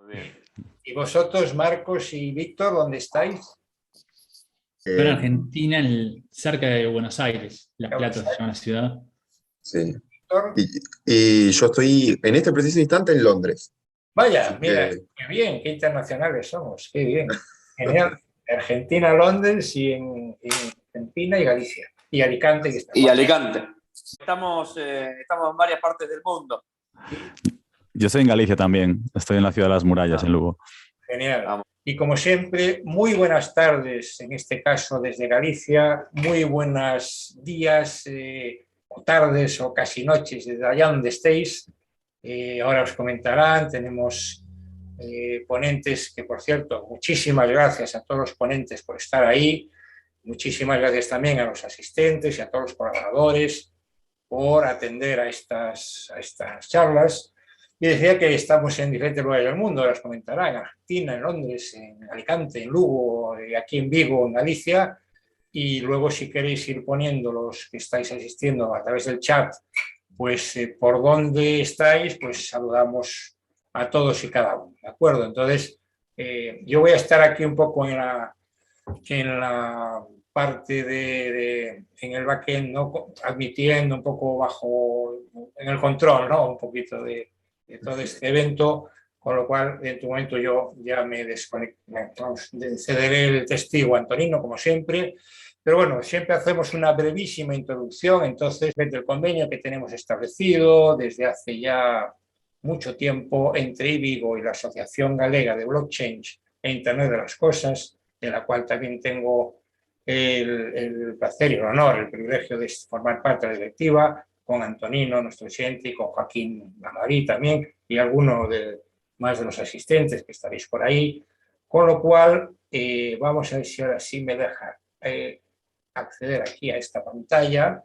Muy bien. ¿Y vosotros, Marcos y Víctor, dónde estáis? Yo en Argentina, cerca de Buenos Aires, La Plata se llama la ciudad. Sí. Víctor. Y yo estoy en este preciso instante en Londres. Vaya, Así mira, que, qué bien, qué internacionales somos, qué bien. Genial. Argentina, Londres y en Argentina y Galicia. Y Alicante, que está Y Alicante. Estamos en varias partes del mundo. Yo estoy en Galicia también, estoy en la ciudad de las murallas, en Lugo. Genial. Vamos. Y como siempre, muy buenas tardes, en este caso desde Galicia, muy buenos días o tardes o casi noches desde allá donde estéis. Ahora os comentarán, tenemos ponentes que, por cierto, muchísimas gracias a todos los ponentes por estar ahí, muchísimas gracias también a los asistentes y a todos los colaboradores por atender a estas charlas. Y decía que estamos en diferentes lugares del mundo, os comentará, en Argentina, en Londres, en Alicante, en Lugo, aquí en Vigo, en Galicia, y luego si queréis ir poniendo los que estáis asistiendo a través del chat, pues por dónde estáis, pues saludamos a todos y cada uno, ¿de acuerdo? Entonces, yo voy a estar aquí un poco en la parte en el backend, ¿no? Admitiendo un poco bajo, en el control, ¿no? Un poquito de todo este evento, con lo cual en tu momento yo ya me cederé el testigo a Antonino, como siempre, pero bueno, siempre hacemos una brevísima introducción, entonces, del convenio que tenemos establecido desde hace ya mucho tiempo entre IBIGO y la Asociación Galega de Blockchain e Internet de las Cosas, de la cual también tengo el placer y el honor, el privilegio de formar parte de la directiva, con Antonino, nuestro presidente, y con Joaquín Lamarí también, y algunos más de los asistentes que estaréis por ahí. Con lo cual, vamos a ver si ahora sí me deja acceder aquí a esta pantalla.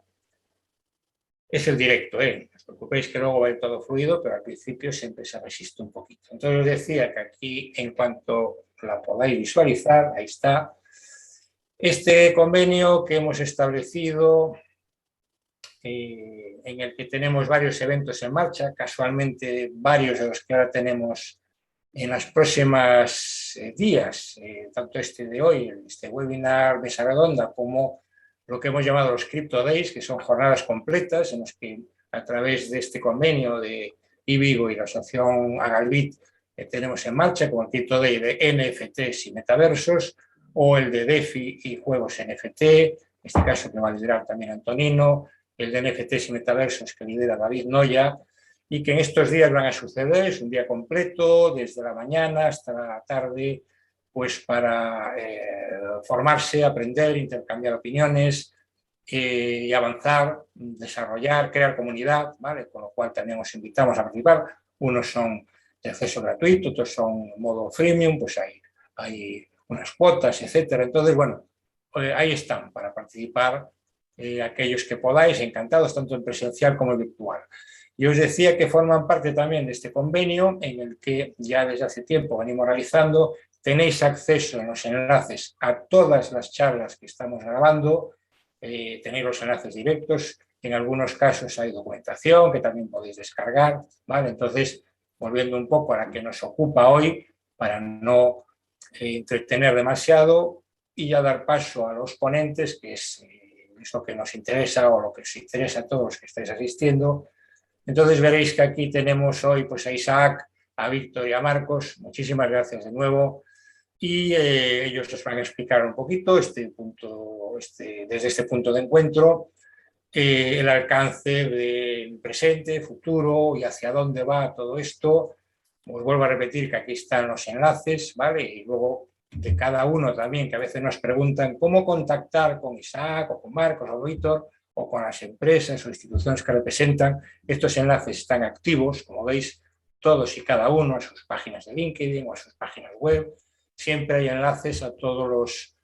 Es el directo, no os preocupéis que luego va a ir todo fluido, pero al principio siempre se resiste un poquito. Entonces os decía que aquí, en cuanto la podáis visualizar, ahí está, este convenio que hemos establecido, en el que tenemos varios eventos en marcha, casualmente varios de los que ahora tenemos en las próximas días, tanto este de hoy, este webinar Mesa Redonda, como lo que hemos llamado los Crypto Days, que son jornadas completas en las que a través de este convenio de IBIGO y la asociación Agalbit que tenemos en marcha, como el Crypto Day de NFTs y metaversos, o el de DeFi y juegos NFT, en este caso que va a liderar también Antonino, el de NFTs y metaversos que lidera David Noya, y que en estos días van a suceder, es un día completo, desde la mañana hasta la tarde, pues para formarse, aprender, intercambiar opiniones y avanzar, desarrollar, crear comunidad, ¿vale? Con lo cual también os invitamos a participar. Unos son de acceso gratuito, otros son modo freemium, pues hay unas cuotas, etcétera. Entonces, bueno, ahí están para participar aquellos que podáis, encantados, tanto en presencial como en virtual. Y os decía que forman parte también de este convenio en el que ya desde hace tiempo venimos realizando. Tenéis acceso en los enlaces a todas las charlas que estamos grabando, tenéis los enlaces directos, en algunos casos hay documentación que también podéis descargar, ¿vale? Entonces, volviendo un poco a la que nos ocupa hoy, para no entretener demasiado y ya dar paso a los ponentes, que es lo que nos interesa o lo que os interesa a todos los que estáis asistiendo. Entonces veréis que aquí tenemos hoy pues, a Isaac, a Víctor y a Marcos. Muchísimas gracias de nuevo. Y ellos os van a explicar un poquito desde este punto de encuentro, el alcance del presente, futuro y hacia dónde va todo esto. Os vuelvo a repetir que aquí están los enlaces, ¿vale? Y luego de cada uno también, que a veces nos preguntan cómo contactar con Isaac o con Marcos o Víctor, o con las empresas o instituciones que representan. Estos enlaces están activos, como veis, todos y cada uno a sus páginas de LinkedIn o a sus páginas web. Siempre hay enlaces a todos los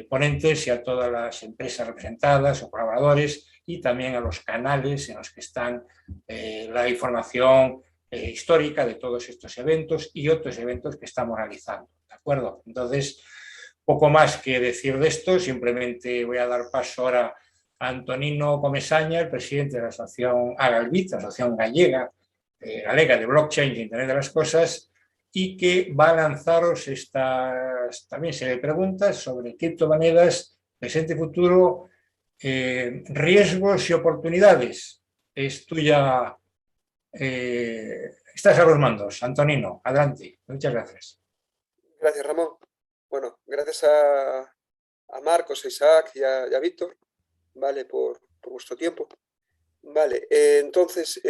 ponentes y a todas las empresas representadas o colaboradores, y también a los canales en los que están la información histórica de todos estos eventos y otros eventos que estamos realizando, ¿de acuerdo? Entonces, poco más que decir de esto, simplemente voy a dar paso ahora Antonino Comesaña, el presidente de la asociación Agalbit, la asociación galega de blockchain y Internet de las Cosas, y que va a lanzaros también serie de preguntas sobre criptomonedas, presente y futuro, riesgos y oportunidades. Es tuya, estás a los mandos, Antonino, adelante. Muchas gracias. Gracias, Ramón. Bueno, gracias a Marcos, a Isaac y a Víctor, ¿vale? Por vuestro tiempo. Vale, entonces,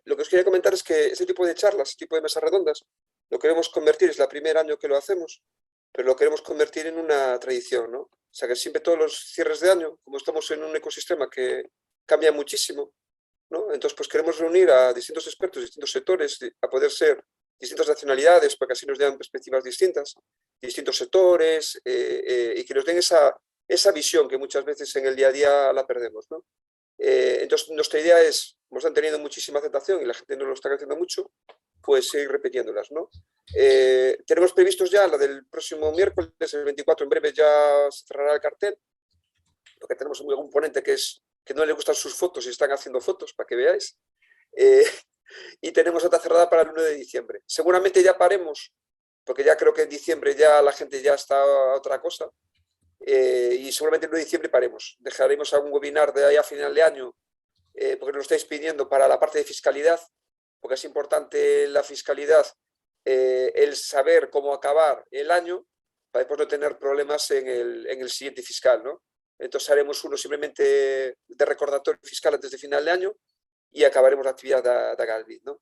lo que os quería comentar es que este tipo de charlas, este tipo de mesas redondas, lo queremos convertir, es el primer año que lo hacemos, pero lo queremos convertir en una tradición, ¿no? O sea, que siempre todos los cierres de año, como estamos en un ecosistema que cambia muchísimo, ¿no? Entonces, pues queremos reunir a distintos expertos, distintos sectores, a poder ser distintas nacionalidades, para que así nos den perspectivas distintas, distintos sectores, y que nos den esa visión que muchas veces en el día a día la perdemos, ¿no? Entonces, nuestra idea es, como están teniendo muchísima aceptación y la gente nos lo está agradeciendo mucho, pues seguir repitiéndolas, ¿no? Tenemos previstos ya la del próximo miércoles, el 24, en breve ya se cerrará el cartel, porque tenemos algún ponente que no le gustan sus fotos y están haciendo fotos, para que veáis. Y tenemos otra cerrada para el 1 de diciembre. Seguramente ya paremos, porque ya creo que en diciembre ya la gente ya está a otra cosa. Y seguramente el 1 de diciembre paremos. Dejaremos algún webinar de ahí a final de año, porque nos estáis pidiendo para la parte de fiscalidad, porque es importante la fiscalidad, el saber cómo acabar el año, para después no tener problemas en el siguiente fiscal, ¿no? Entonces haremos uno simplemente de recordatorio fiscal antes de final de año y acabaremos la actividad de Galvin, ¿no?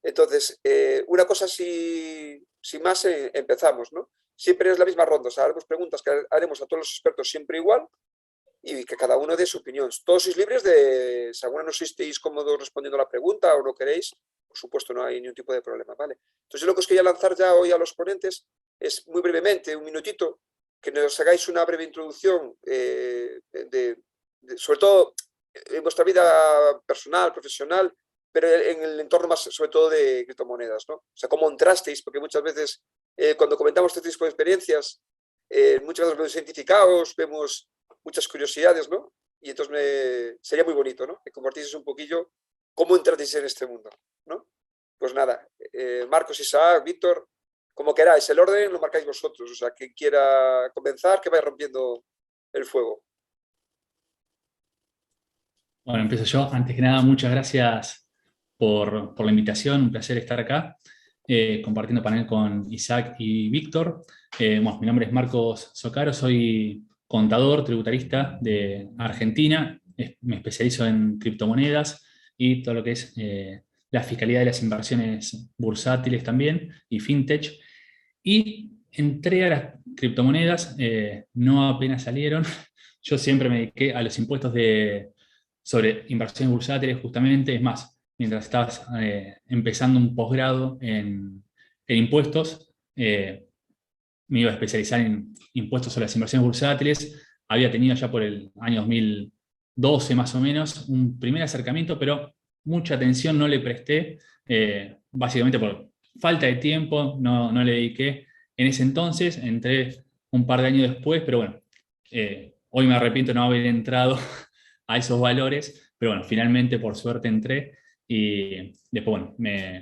Entonces, una cosa sin más, empezamos, ¿no? Siempre es la misma ronda, o sea, haremos preguntas que haremos a todos los expertos siempre igual y que cada uno dé su opinión. Todos sois libres de, si alguno no estéis cómodos respondiendo a la pregunta o no queréis, por supuesto no hay ningún tipo de problema, ¿vale? Entonces lo que os quería lanzar ya hoy a los ponentes es muy brevemente, un minutito, que nos hagáis una breve introducción sobre todo en vuestra vida personal, profesional, pero en el entorno más, sobre todo, de criptomonedas, ¿no? O sea, cómo entrasteis, porque muchas veces cuando comentamos este tipo de experiencias, muchas veces vemos identificados, vemos muchas curiosidades, ¿no? Y entonces sería muy bonito, ¿no? Que compartieseis un poquillo cómo entrasteis en este mundo, ¿no? Pues nada, Marcos, Isaac, Víctor, como queráis, el orden lo marcáis vosotros, o sea, quien quiera comenzar, que vaya rompiendo el fuego. Bueno, empiezo yo. Antes que nada, muchas gracias por la invitación. Un placer estar acá compartiendo panel con Isaac y Víctor. Bueno, mi nombre es Marcos Socaro, soy contador, tributarista de Argentina. Me especializo en criptomonedas y todo lo que es la fiscalidad de las inversiones bursátiles también y fintech. Y entré a las criptomonedas, no apenas salieron. Yo siempre me dediqué a los impuestos sobre inversiones bursátiles, justamente. Es más, mientras estabas empezando un posgrado en impuestos, me iba a especializar en impuestos sobre las inversiones bursátiles. Había tenido ya por el año 2012 más o menos un primer acercamiento, pero mucha atención no le presté, básicamente por falta de tiempo, no le dediqué en ese entonces. Entré un par de años después, pero bueno, hoy me arrepiento de no haber entrado a esos valores, pero bueno, finalmente por suerte entré y después, bueno,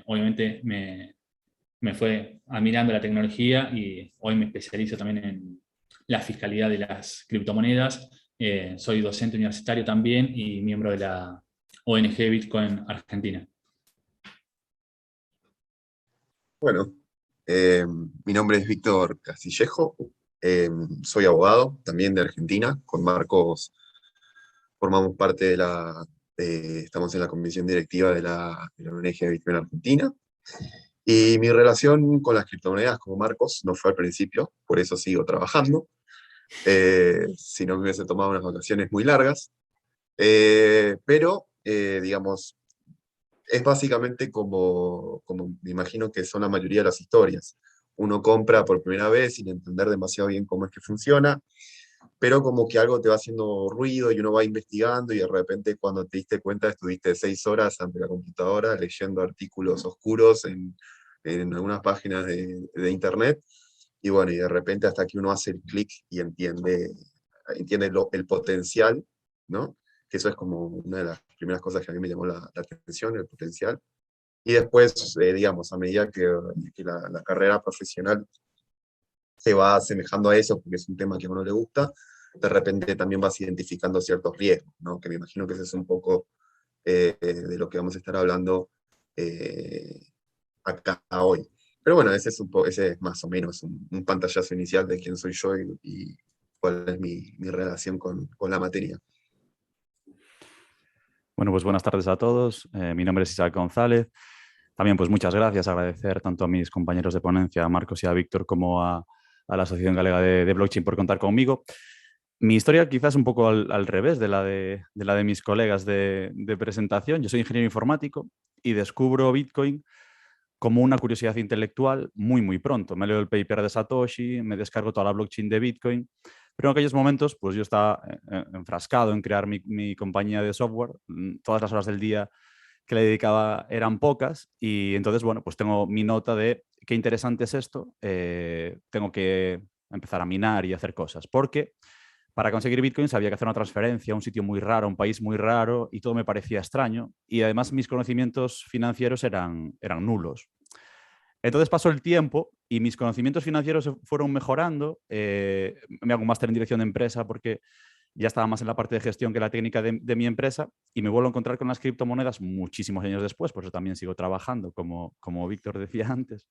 obviamente me fue admirando la tecnología y hoy me especializo también en la fiscalidad de las criptomonedas. Soy docente universitario también y miembro de la ONG Bitcoin Argentina. Bueno, mi nombre es Víctor Castillejo, soy abogado también de Argentina, con Marcos formamos parte estamos en la comisión directiva de la ONG Bitcoin Argentina, y mi relación con las criptomonedas como Marcos no fue al principio, por eso sigo trabajando, si no me hubiese tomado unas vacaciones muy largas, pero digamos, es básicamente como me imagino que son la mayoría de las historias. Uno compra por primera vez sin entender demasiado bien cómo es que funciona, pero como que algo te va haciendo ruido y uno va investigando y de repente cuando te diste cuenta estuviste 6 horas ante la computadora leyendo artículos oscuros en algunas páginas de internet, y bueno, y de repente hasta que uno hace el clic y entiende el potencial, ¿no? Que eso es como una de las primeras cosas que a mí me llamó la atención, el potencial. Y después, digamos, a medida que la carrera profesional se va asemejando a eso, porque es un tema que a uno le gusta, de repente también vas identificando ciertos riesgos, ¿no? Que me imagino que ese es un poco de lo que vamos a estar hablando acá hoy. Pero bueno, ese es más o menos un pantallazo inicial de quién soy yo y cuál es mi relación con la materia. Bueno, pues buenas tardes a todos. Mi nombre es Isaac González. También pues muchas gracias, agradecer tanto a mis compañeros de ponencia, a Marcos y a Víctor, como a la Asociación Galega de Blockchain por contar conmigo. Mi historia quizás un poco al revés de la de mis colegas de presentación. Yo soy ingeniero informático y descubro Bitcoin como una curiosidad intelectual muy pronto. Me leo el paper de Satoshi, me descargo toda la blockchain de Bitcoin, pero en aquellos momentos pues yo estaba enfrascado en crear mi compañía de software. Todas las horas del día que le dedicaba eran pocas y entonces, bueno, pues tengo mi nota de qué interesante es esto, tengo que empezar a minar y hacer cosas, porque para conseguir bitcoins había que hacer una transferencia a un sitio muy raro, a un país muy raro, y todo me parecía extraño. Y además mis conocimientos financieros eran nulos. Entonces pasó el tiempo y mis conocimientos financieros fueron mejorando. Me hago un máster en dirección de empresa porque ya estaba más en la parte de gestión que la técnica de mi empresa, y me vuelvo a encontrar con las criptomonedas muchísimos años después, por eso también sigo trabajando, como Víctor decía antes.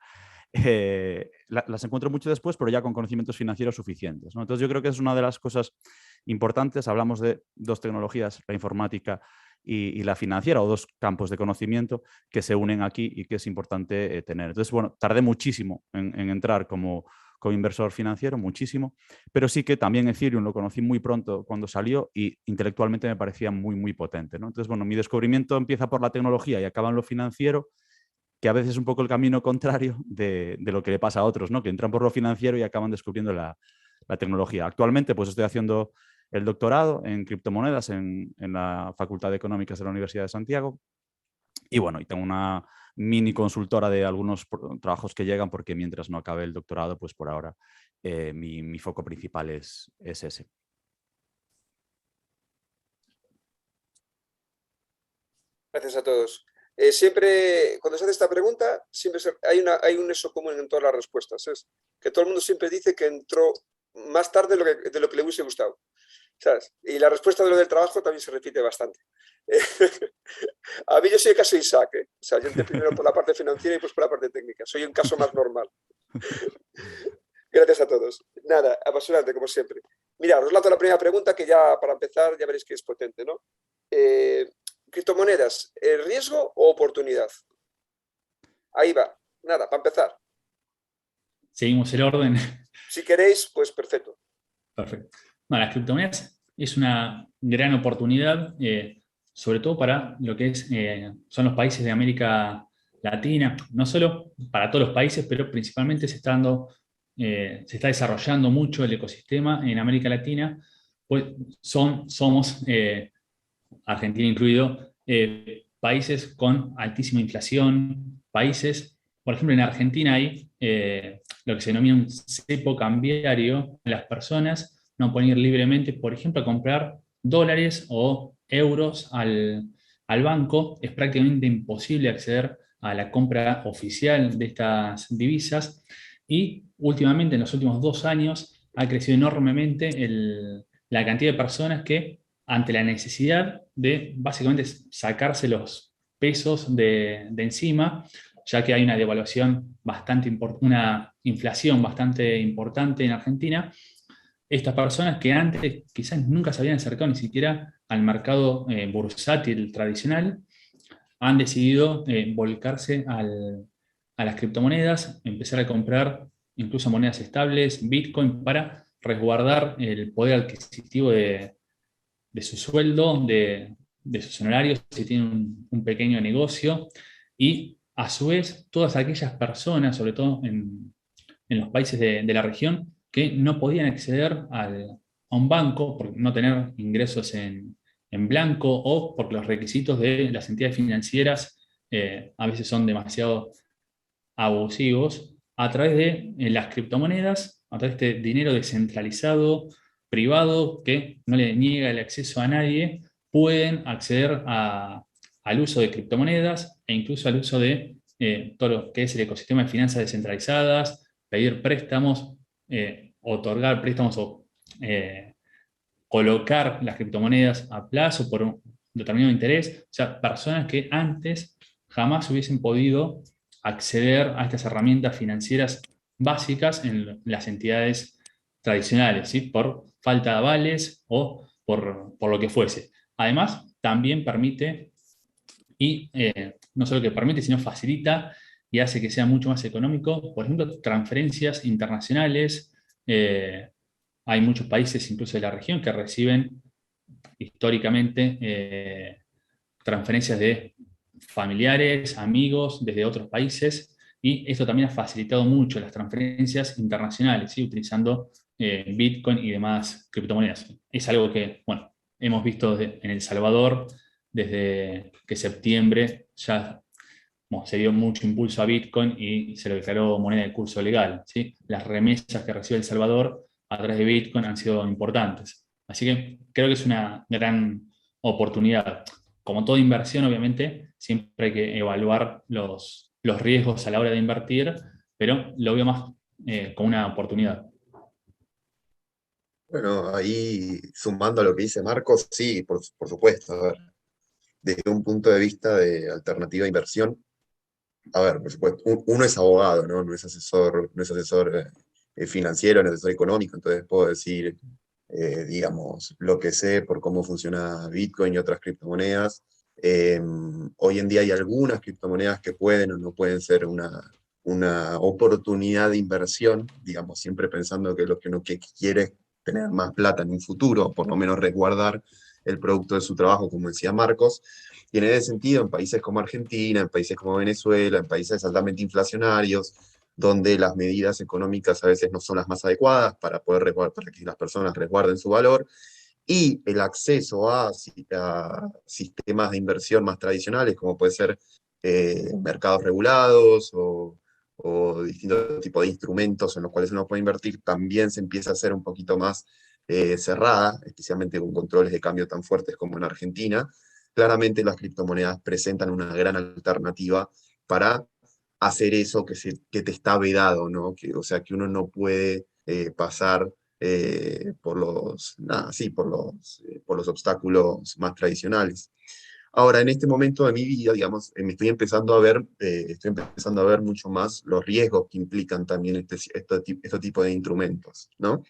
Las encuentro mucho después, pero ya con conocimientos financieros suficientes, ¿no? Entonces yo creo que es una de las cosas importantes. Hablamos de dos tecnologías, la informática y la financiera, o dos campos de conocimiento que se unen aquí y que es importante tener. Entonces, bueno, tardé muchísimo en entrar como inversor financiero, muchísimo, pero sí que también Ethereum lo conocí muy pronto cuando salió y intelectualmente me parecía muy potente, ¿no? Entonces, bueno, mi descubrimiento empieza por la tecnología y acaba en lo financiero, que a veces es un poco el camino contrario de lo que le pasa a otros, ¿no? Que entran por lo financiero y acaban descubriendo la tecnología. Actualmente pues estoy haciendo el doctorado en criptomonedas en la Facultad de Económicas de la Universidad de Santiago, y bueno, y tengo una mini consultora de algunos trabajos que llegan, porque mientras no acabe el doctorado, pues por ahora mi foco principal es ese. Gracias a todos. Siempre, cuando se hace esta pregunta, siempre hay un eso común en todas las respuestas. Es que todo el mundo siempre dice que entró más tarde de lo que le hubiese gustado, ¿sabes? Y la respuesta de lo del trabajo también se repite bastante. A mí yo soy el caso de Isaac, ¿eh? O sea, yo entré primero por la parte financiera y después por la parte técnica. Soy un caso más normal. Gracias a todos. Nada, apasionante, como siempre. Mira, os lanzo la primera pregunta, que ya para empezar ya veréis que es potente, ¿no? Criptomonedas, ¿riesgo o oportunidad? Ahí va. Nada, para empezar. Seguimos el orden. Si queréis, pues perfecto. Perfecto. Bueno, las criptomonedas es una gran oportunidad, sobre todo para lo que son los países de América Latina, no solo para todos los países, pero principalmente se está desarrollando mucho el ecosistema en América Latina, pues somos, Argentina incluido, países con altísima inflación, países, por ejemplo, en Argentina hay lo que se denomina un cepo cambiario. Las personas no pueden ir libremente, por ejemplo, a comprar dólares o euros al banco. Es prácticamente imposible acceder a la compra oficial de estas divisas, y últimamente, en los últimos 2 años, ha crecido enormemente la cantidad de personas que, ante la necesidad de básicamente sacarse los pesos de encima, ya que hay una devaluación una inflación bastante importante en Argentina, estas personas que antes quizás nunca se habían acercado ni siquiera al mercado bursátil tradicional, han decidido volcarse a las criptomonedas, empezar a comprar incluso monedas estables, Bitcoin, para resguardar el poder adquisitivo de su sueldo, de sus honorarios, si tienen un pequeño negocio. Y a su vez, todas aquellas personas, sobre todo en los países de la región, que no podían acceder a un banco por no tener ingresos en blanco, o porque los requisitos de las entidades financieras a veces son demasiado abusivos, a través de las criptomonedas, a través de dinero descentralizado, privado, que no le niega el acceso a nadie, pueden acceder a al uso de criptomonedas e incluso al uso de todo lo que es el ecosistema de finanzas descentralizadas, pedir préstamos, otorgar préstamos o colocar las criptomonedas a plazo por un determinado interés. O sea, personas que antes jamás hubiesen podido acceder a estas herramientas financieras básicas en las entidades tradicionales, ¿sí? Por falta de avales o por lo que fuese. Además, también permite, y no solo que permite, sino facilita y hace que sea mucho más económico, por ejemplo, transferencias internacionales. Hay muchos países, incluso de la región, que reciben históricamente transferencias de familiares, amigos desde otros países, y esto también ha facilitado mucho las transferencias internacionales, ¿sí? Utilizando Bitcoin y demás criptomonedas. Es algo que, bueno, hemos visto en El Salvador desde que septiembre ya, bueno, se dio mucho impulso a Bitcoin y se lo declaró moneda de curso legal, ¿sí? Las remesas que recibe El Salvador a través de Bitcoin han sido importantes. Así que creo que es una gran oportunidad. Como toda inversión, obviamente, siempre hay que evaluar los riesgos a la hora de invertir, pero lo veo más como una oportunidad. Bueno, ahí sumando a lo que dice Marcos, sí, por supuesto. A ver, desde un punto de vista de alternativa de inversión, a ver, por supuesto, uno es abogado, ¿no? No es asesor financiero, no es asesor económico, entonces puedo decir, digamos, lo que sé por cómo funciona Bitcoin y otras criptomonedas. Hoy en día hay algunas criptomonedas que pueden o no pueden ser una oportunidad de inversión, digamos, siempre pensando que lo que uno quiere es tener más plata en un futuro, por lo menos resguardar el producto de su trabajo, como decía Marcos. Y en ese sentido, en países como Argentina, en países como Venezuela, en países altamente inflacionarios, donde las medidas económicas a veces no son las más adecuadas para para que las personas resguarden su valor, y el acceso a sistemas de inversión más tradicionales, como puede ser mercados regulados o distintos tipos de instrumentos en los cuales uno puede invertir, también se empieza a hacer un poquito más cerrada, especialmente con controles de cambio tan fuertes como en Argentina. Claramente las criptomonedas presentan una gran alternativa para hacer eso que te está vedado, ¿no? O sea, que uno no puede pasar por los obstáculos más tradicionales. Ahora, en este momento de mi vida, digamos, me estoy empezando a ver mucho más los riesgos que implican también este tipo de instrumentos, ¿no?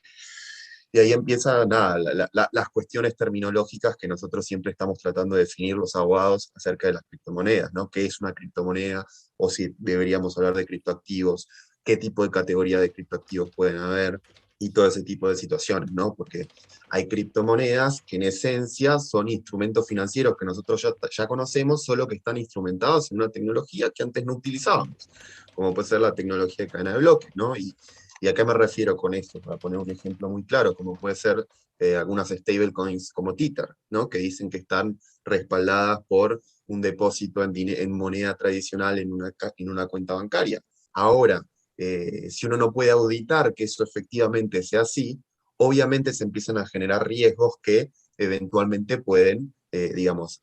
Y ahí empiezan las cuestiones terminológicas que nosotros siempre estamos tratando de definir los abogados acerca de las criptomonedas, ¿no? ¿Qué es una criptomoneda? O si deberíamos hablar de criptoactivos, qué tipo de categoría de criptoactivos pueden haber, y todo ese tipo de situaciones, ¿no? Porque hay criptomonedas que en esencia son instrumentos financieros que nosotros ya conocemos, solo que están instrumentados en una tecnología que antes no utilizábamos, como puede ser la tecnología de cadena de bloques, ¿no? ¿Y a qué me refiero con esto? Para poner un ejemplo muy claro, como puede ser algunas stablecoins como Tether, ¿no? Que dicen que están respaldadas por un depósito en moneda tradicional en una cuenta bancaria. Ahora, si uno no puede auditar que eso efectivamente sea así, obviamente se empiezan a generar riesgos que eventualmente pueden, digamos,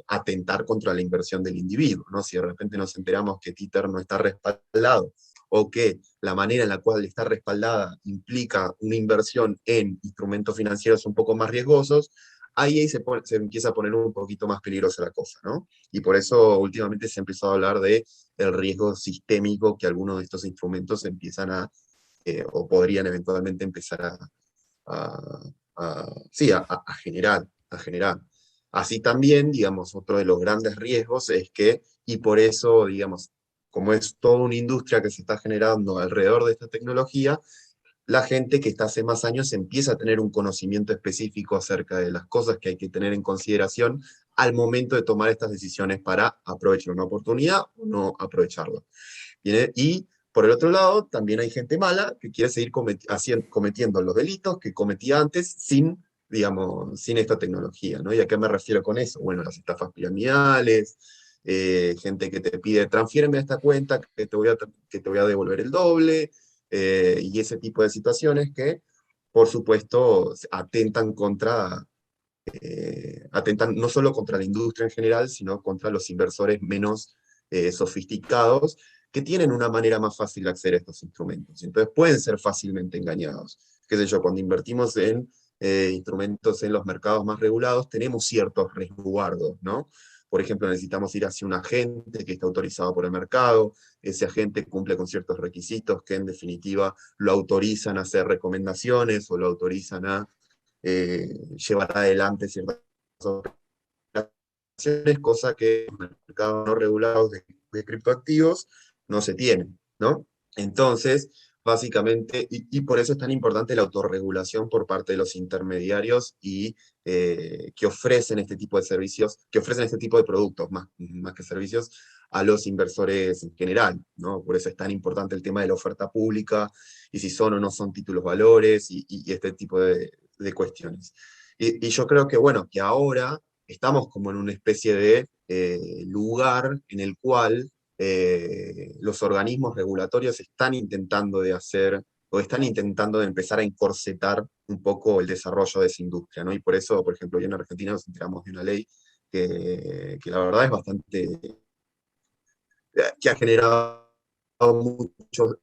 atentar contra la inversión del individuo, ¿no? Si de repente nos enteramos que Tether no está respaldado o que la manera en la cual está respaldada implica una inversión en instrumentos financieros un poco más riesgosos, ahí se empieza a poner un poquito más peligrosa la cosa, ¿no? Y por eso últimamente se ha empezado a hablar de el riesgo sistémico que algunos de estos instrumentos empiezan o podrían eventualmente empezar a generar. Así también, digamos, otro de los grandes riesgos es que, y por eso, digamos, como es toda una industria que se está generando alrededor de esta tecnología, la gente que está hace más años empieza a tener un conocimiento específico acerca de las cosas que hay que tener en consideración al momento de tomar estas decisiones para aprovechar una oportunidad o no aprovecharla. Y por el otro lado, también hay gente mala que quiere seguir cometiendo los delitos que cometía antes digamos, sin esta tecnología, ¿no? ¿Y a qué me refiero con eso? Bueno, las estafas piramidales, gente que te pide, transfiéreme a esta cuenta que te voy a devolver el doble, y ese tipo de situaciones que, por supuesto, atentan contra atentan no solo contra la industria en general, sino contra los inversores menos sofisticados, que tienen una manera más fácil de acceder a estos instrumentos. Entonces pueden ser fácilmente engañados. Qué sé yo, cuando invertimos en instrumentos en los mercados más regulados, tenemos ciertos resguardos, ¿no? Por ejemplo, necesitamos ir hacia un agente que está autorizado por el mercado, ese agente cumple con ciertos requisitos que en definitiva lo autorizan a hacer recomendaciones o lo autorizan a llevar adelante ciertas operaciones, cosa que en los mercados no regulados de criptoactivos no se tienen, ¿no? Entonces, básicamente, y por eso es tan importante la autorregulación por parte de los intermediarios y que ofrecen este tipo de servicios, que ofrecen este tipo de productos, más que servicios, a los inversores en general, ¿no? Por eso es tan importante el tema de la oferta pública, y si son o no son títulos valores, y este tipo de cuestiones. Y yo creo que, bueno, que ahora estamos como en una especie de lugar en el cual los organismos regulatorios están intentando de hacer, o están intentando de empezar a encorsetar un poco el desarrollo de esa industria, ¿no? Y por eso, por ejemplo, hoy en Argentina nos enteramos de una ley que la verdad es bastante, que ha generado muchos,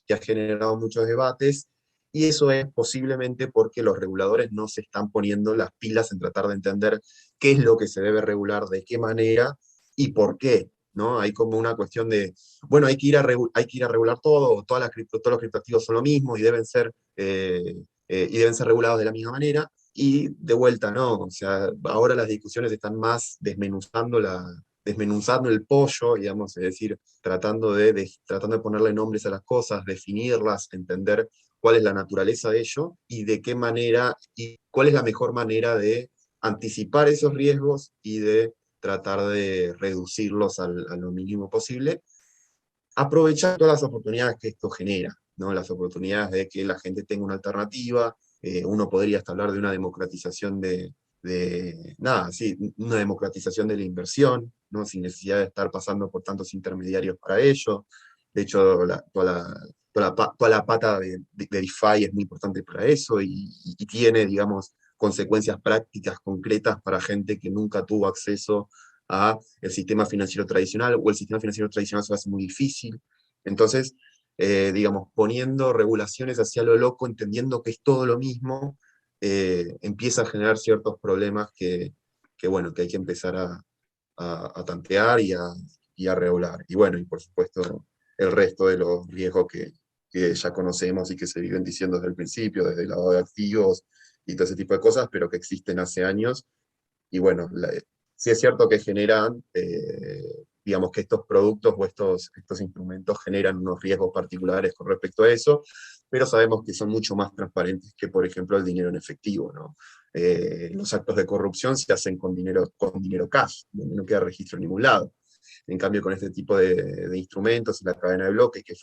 que ha generado muchos debates, y eso es posiblemente porque los reguladores no se están poniendo las pilas en tratar de entender qué es lo que se debe regular, de qué manera y por qué, ¿no? Hay como una cuestión de, bueno, hay que ir a regular todo, todos los criptoactivos son lo mismo y deben ser regulados de la misma manera, y de vuelta no, o sea, ahora las discusiones están más desmenuzando el pollo, digamos, es decir, tratando de ponerle nombres a las cosas, definirlas, entender cuál es la naturaleza de ello y de qué manera, y cuál es la mejor manera de anticipar esos riesgos y de tratar de reducirlos a lo mínimo posible, aprovechar todas las oportunidades que esto genera, ¿no? Las oportunidades de que la gente tenga una alternativa. Uno podría hasta hablar de una democratización una democratización de la inversión, ¿no? Sin necesidad de estar pasando por tantos intermediarios para ello. De hecho, toda la pata de DeFi es muy importante para eso, y tiene, digamos, consecuencias prácticas concretas para gente que nunca tuvo acceso a el sistema financiero tradicional, o el sistema financiero tradicional se hace muy difícil. Entonces, digamos, poniendo regulaciones hacia lo loco, entendiendo que es todo lo mismo, empieza a generar ciertos problemas bueno, que hay que empezar a tantear y a regular. Y bueno, y por supuesto, el resto de los riesgos que ya conocemos y que se viven diciendo desde el principio, desde el lado de activos y todo ese tipo de cosas, pero que existen hace años. Y bueno, sí es cierto que generan, digamos que estos productos o estos instrumentos generan unos riesgos particulares con respecto a eso, pero sabemos que son mucho más transparentes que, por ejemplo, el dinero en efectivo, ¿no? Los actos de corrupción se hacen con dinero cash, donde no queda registro en ningún lado. En cambio, con este tipo de instrumentos y la cadena de bloques, que es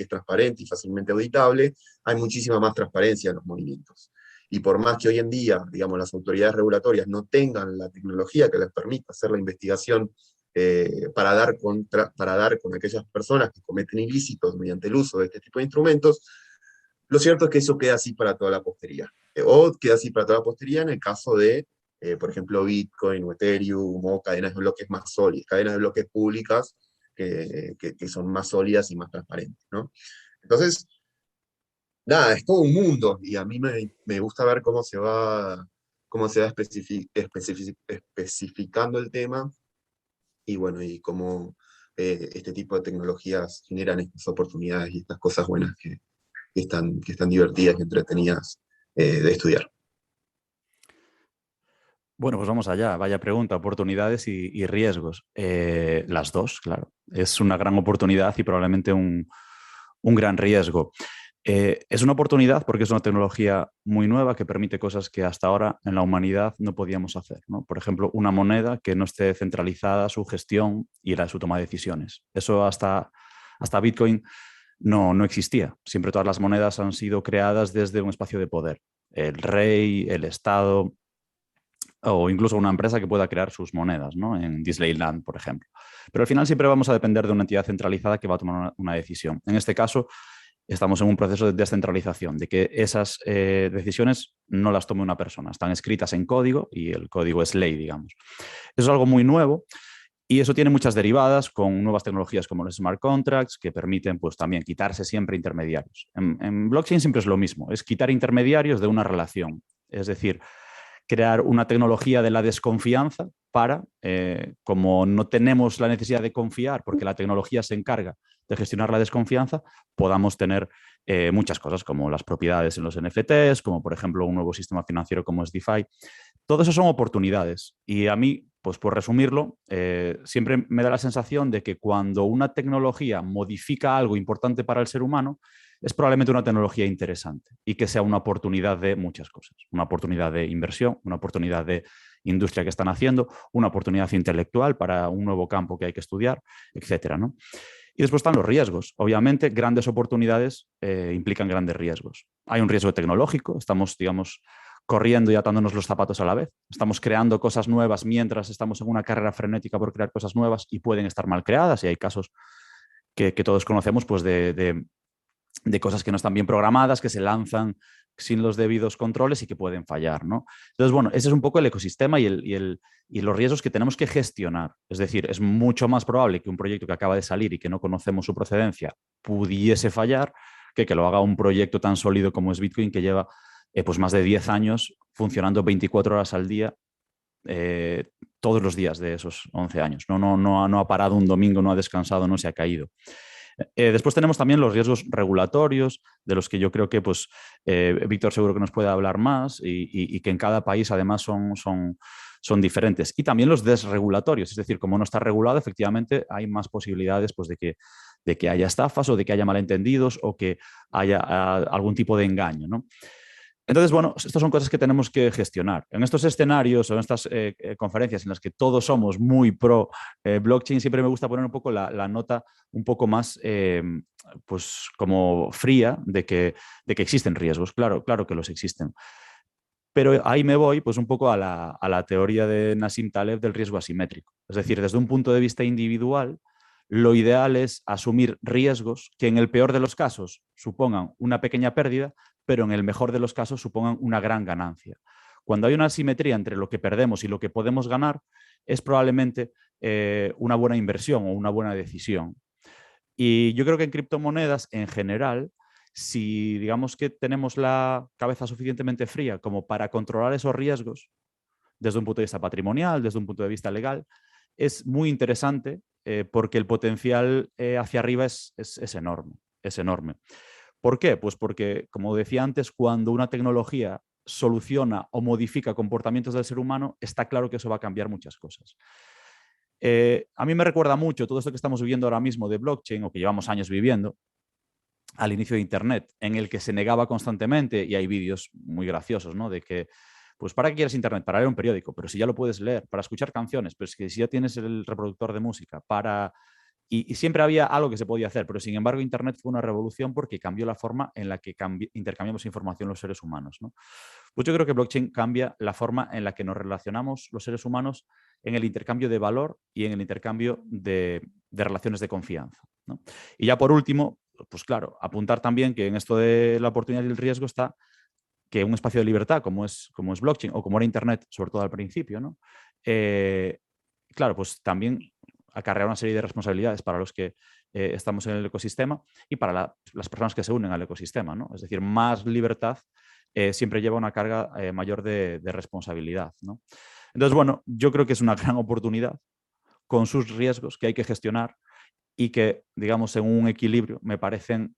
transparente y fácilmente auditable, hay muchísima más transparencia en los movimientos. Y por más que hoy en día, digamos, las autoridades regulatorias no tengan la tecnología que les permita hacer la investigación para dar con aquellas personas que cometen ilícitos mediante el uso de este tipo de instrumentos, lo cierto es que eso queda así para toda la posteridad. O queda así para toda la posteridad en el caso de, por ejemplo, Bitcoin o Ethereum, o cadenas de bloques más sólidas, cadenas de bloques públicas que son más sólidas y más transparentes, ¿no? Entonces, nada, es todo un mundo, y a mí me gusta ver cómo se va especificando el tema, y bueno, y cómo este tipo de tecnologías generan estas oportunidades y estas cosas buenas que están divertidas y entretenidas de estudiar. Bueno, pues vamos allá. Vaya pregunta, oportunidades y riesgos. Las dos, claro. Es una gran oportunidad y probablemente un gran riesgo. Es una oportunidad porque es una tecnología muy nueva que permite cosas que hasta ahora en la humanidad no podíamos hacer, ¿no? Por ejemplo, una moneda que no esté centralizada su gestión y su toma de decisiones. Eso hasta Bitcoin no existía. Siempre todas las monedas han sido creadas desde un espacio de poder. El rey, el Estado, o incluso una empresa que pueda crear sus monedas, ¿no? En Disneyland, por ejemplo. Pero al final siempre vamos a depender de una entidad centralizada que va a tomar una decisión. En este caso, estamos en un proceso de descentralización, de que esas decisiones no las tome una persona, están escritas en código y el código es ley, digamos. Eso es algo muy nuevo. Y eso tiene muchas derivadas con nuevas tecnologías como los smart contracts que permiten pues, también quitarse siempre intermediarios. En blockchain siempre es lo mismo, es quitar intermediarios de una relación. Es decir, crear una tecnología de la desconfianza para, como no tenemos la necesidad de confiar porque la tecnología se encarga de gestionar la desconfianza, podamos tener muchas cosas como las propiedades en los NFTs, como por ejemplo un nuevo sistema financiero como es DeFi. Todo eso son oportunidades y a mí, pues por resumirlo, siempre me da la sensación de que cuando una tecnología modifica algo importante para el ser humano, es probablemente una tecnología interesante y que sea una oportunidad de muchas cosas. Una oportunidad de inversión, una oportunidad de industria que están haciendo, una oportunidad intelectual para un nuevo campo que hay que estudiar, etcétera, ¿no? Y después están los riesgos. Obviamente, grandes oportunidades implican grandes riesgos. Hay un riesgo tecnológico, estamos, digamos, corriendo y atándonos los zapatos a la vez. Estamos creando cosas nuevas mientras estamos en una carrera frenética por crear cosas nuevas y pueden estar mal creadas. Y hay casos que todos conocemos pues, de cosas que no están bien programadas, que se lanzan sin los debidos controles y que pueden fallar, ¿no? Entonces, bueno, ese es un poco el ecosistema y los riesgos que tenemos que gestionar. Es decir, es mucho más probable que un proyecto que acaba de salir y que no conocemos su procedencia pudiese fallar que lo haga un proyecto tan sólido como es Bitcoin, que lleva pues más de 10 años funcionando 24 horas al día, todos los días de esos 11 años. No ha parado un domingo, no ha descansado, no se ha caído. Después tenemos también los riesgos regulatorios, de los que yo creo que pues, Víctor seguro que nos puede hablar más y que en cada país además son diferentes. Y también los desregulatorios, es decir, como no está regulado, efectivamente hay más posibilidades pues, de que haya estafas o de que haya malentendidos o que haya algún tipo de engaño, ¿no? Entonces, bueno, estas son cosas que tenemos que gestionar. En estos escenarios o en estas conferencias en las que todos somos muy pro blockchain, siempre me gusta poner un poco la nota un poco más pues como fría de que existen riesgos. Claro que los existen. Pero ahí me voy pues un poco a la teoría de Nassim Taleb del riesgo asimétrico. Es decir, desde un punto de vista individual, lo ideal es asumir riesgos que en el peor de los casos supongan una pequeña pérdida, pero en el mejor de los casos supongan una gran ganancia. Cuando hay una asimetría entre lo que perdemos y lo que podemos ganar, es probablemente una buena inversión o una buena decisión. Y yo creo que en criptomonedas, en general, si digamos que tenemos la cabeza suficientemente fría como para controlar esos riesgos, desde un punto de vista patrimonial, desde un punto de vista legal, es muy interesante porque el potencial hacia arriba es enorme, es enorme. ¿Por qué? Pues porque, como decía antes, cuando una tecnología soluciona o modifica comportamientos del ser humano, está claro que eso va a cambiar muchas cosas. A mí me recuerda mucho todo esto que estamos viviendo ahora mismo de blockchain, o que llevamos años viviendo, al inicio de Internet, en el que se negaba constantemente, y hay vídeos muy graciosos, ¿no? De que, pues, ¿para qué quieres Internet? Para leer un periódico, pero si ya lo puedes leer, para escuchar canciones, pero es que si ya tienes el reproductor de música, para... Y siempre había algo que se podía hacer, pero sin embargo Internet fue una revolución porque cambió la forma en la que intercambiamos información los seres humanos, ¿no? Pues yo creo que blockchain cambia la forma en la que nos relacionamos los seres humanos en el intercambio de valor y en el intercambio de relaciones de confianza, ¿no? Y ya por último, pues claro, apuntar también que en esto de la oportunidad y el riesgo está que un espacio de libertad como es blockchain o como era Internet, sobre todo al principio, ¿no? Claro, pues también acarrea una serie de responsabilidades para los que estamos en el ecosistema y para las personas que se unen al ecosistema, ¿no? Es decir, más libertad siempre lleva una carga mayor de responsabilidad, ¿no? Entonces, bueno, yo creo que es una gran oportunidad con sus riesgos que hay que gestionar y que, digamos, en un equilibrio me parecen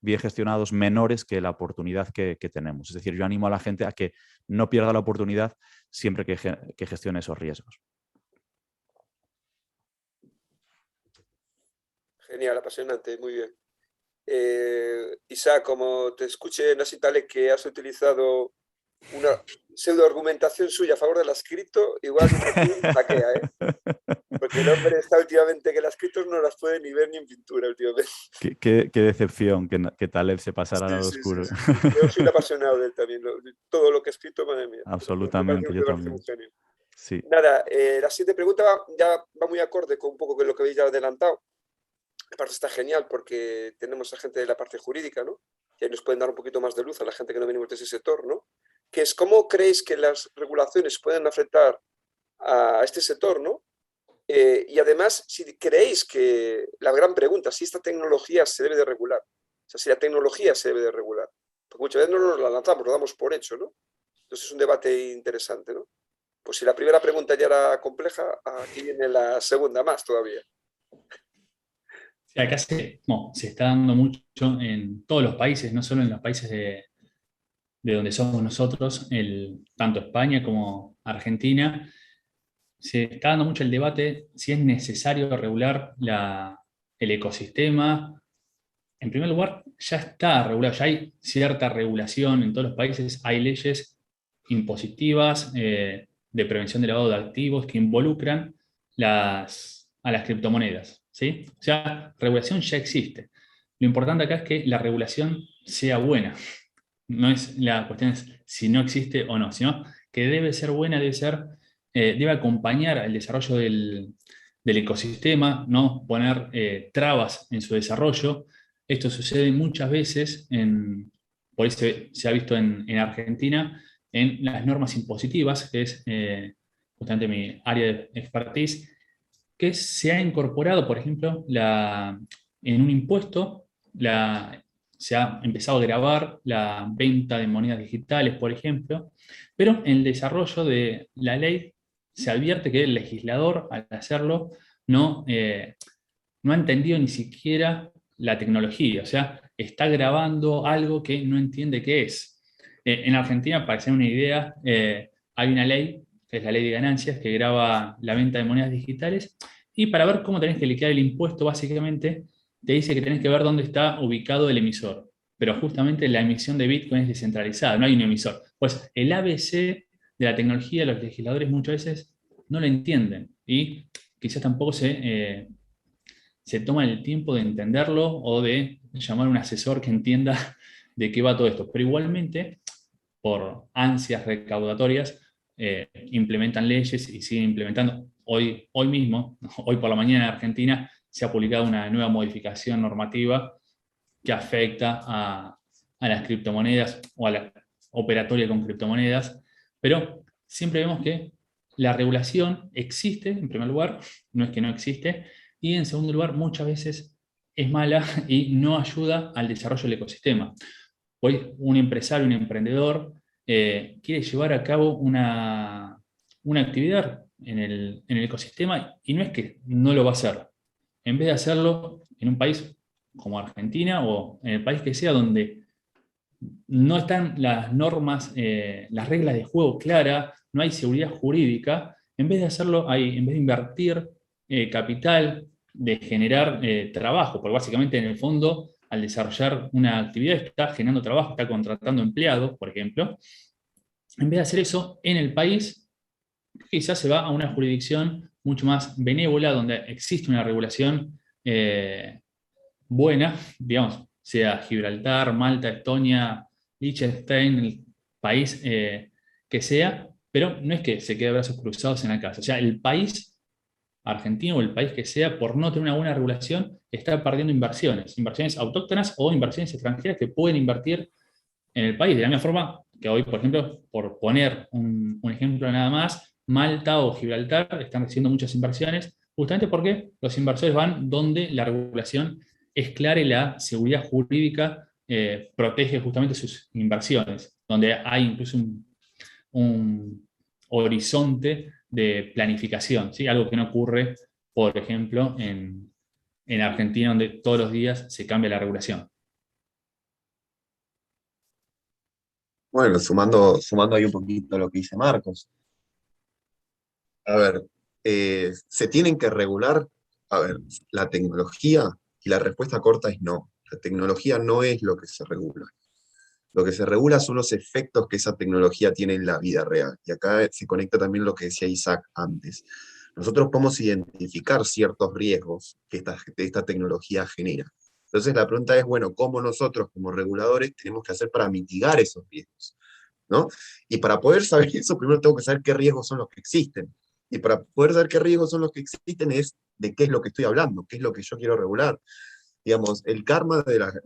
bien gestionados, menores que la oportunidad que tenemos. Es decir, yo animo a la gente a que no pierda la oportunidad siempre que gestione esos riesgos. Genial, apasionante, muy bien. Isaac, como te escuché, no sé tal que has utilizado una pseudo-argumentación suya a favor de la cripto, igual saquea, ¿eh? Porque el hombre está últimamente que las criptos no las puede ni ver ni en pintura últimamente. Qué decepción que Taleb se pasara al lado oscuro. Sí. Yo soy un apasionado de él también. Todo lo que he escrito, madre mía. Absolutamente, yo también. Sí. Nada, la siguiente pregunta ya va muy acorde con un poco con lo que habéis ya adelantado. aparte está genial porque tenemos a gente de la parte jurídica, ¿no? Y ahí nos pueden dar un poquito más de luz a la gente que no venimos de ese sector, ¿no? Que es cómo creéis que las regulaciones pueden afectar a este sector, ¿no? Y además, si creéis que la gran pregunta, si esta tecnología se debe de regular, o sea, si la tecnología se debe de regular, porque muchas veces no nos la lanzamos, lo damos por hecho, ¿no? Entonces es un debate interesante, ¿no? Pues si la primera pregunta ya era compleja, aquí viene la segunda más todavía. Sí, acá se está dando mucho en todos los países, no solo en los países de donde somos nosotros, tanto España como Argentina. Se está dando mucho el debate si es necesario regular el ecosistema. En primer lugar, ya está regulado, ya hay cierta regulación en todos los países, hay leyes impositivas de prevención de lavado de activos que involucran a las criptomonedas, ¿sí? O sea, regulación ya existe. Lo importante acá es que la regulación sea buena. No es la cuestión es si no existe o no, sino que debe ser buena, debe acompañar al desarrollo del ecosistema, no poner trabas en su desarrollo. Esto sucede muchas veces, por eso se ha visto en Argentina, en las normas impositivas, que es justamente mi área de expertise, que se ha incorporado, por ejemplo, en un impuesto, se ha empezado a grabar la venta de monedas digitales, por ejemplo, pero en el desarrollo de la ley se advierte que el legislador, al hacerlo, no ha entendido ni siquiera la tecnología, o sea, está grabando algo que no entiende qué es. En Argentina, para hacer una idea, hay una ley, que es la ley de ganancias, que graba la venta de monedas digitales, y para ver cómo tenés que liquidar el impuesto, básicamente, te dice que tenés que ver dónde está ubicado el emisor. Pero justamente la emisión de Bitcoin es descentralizada, no hay un emisor. Pues el ABC de la tecnología, los legisladores muchas veces no lo entienden y quizás tampoco se toman el tiempo de entenderlo o de llamar a un asesor que entienda de qué va todo esto. Pero igualmente, por ansias recaudatorias, implementan leyes y siguen implementando. Hoy mismo, hoy por la mañana en Argentina, se ha publicado una nueva modificación normativa que afecta a las criptomonedas o a la operatoria con criptomonedas, pero siempre vemos que la regulación existe, en primer lugar, no es que no existe, y en segundo lugar, muchas veces es mala y no ayuda al desarrollo del ecosistema. Hoy un empresario, un emprendedor, quiere llevar a cabo una actividad en el ecosistema y no es que no lo va a hacer. En vez de hacerlo en un país como Argentina o en el país que sea donde no están las normas, las reglas de juego claras, no hay seguridad jurídica, en vez de hacerlo, en vez de invertir capital, de generar trabajo, porque básicamente en el fondo, al desarrollar una actividad, está generando trabajo, está contratando empleados, por ejemplo. En vez de hacer eso en el país, quizás se va a una jurisdicción mucho más benévola, donde existe una regulación buena, digamos, sea Gibraltar, Malta, Estonia, Liechtenstein, el país que sea, pero no es que se quede de brazos cruzados en la casa. O sea, el país argentino o el país que sea, por no tener una buena regulación, está perdiendo inversiones autóctonas o inversiones extranjeras que pueden invertir en el país. De la misma forma que hoy, por ejemplo, por poner un ejemplo nada más, Malta o Gibraltar están recibiendo muchas inversiones, justamente porque los inversores van donde la regulación es clara y la seguridad jurídica protege justamente sus inversiones, donde hay incluso un horizonte de planificación, ¿sí? Algo que no ocurre, por ejemplo, en Argentina, donde todos los días se cambia la regulación. Bueno, sumando ahí un poquito lo que dice Marcos. A ver, se tienen que regular, a ver, la tecnología, y la respuesta corta es no. La tecnología no es lo que se regula. Lo que se regula son los efectos que esa tecnología tiene en la vida real. Y acá se conecta también lo que decía Isaac antes. Nosotros podemos identificar ciertos riesgos que esta tecnología genera. Entonces la pregunta es, bueno, ¿cómo nosotros como reguladores tenemos que hacer para mitigar esos riesgos? ¿No? Y para poder saber eso, primero tengo que saber qué riesgos son los que existen. Y para poder saber qué riesgos son los que existen es de qué es lo que estoy hablando, qué es lo que yo quiero regular. Digamos, el karma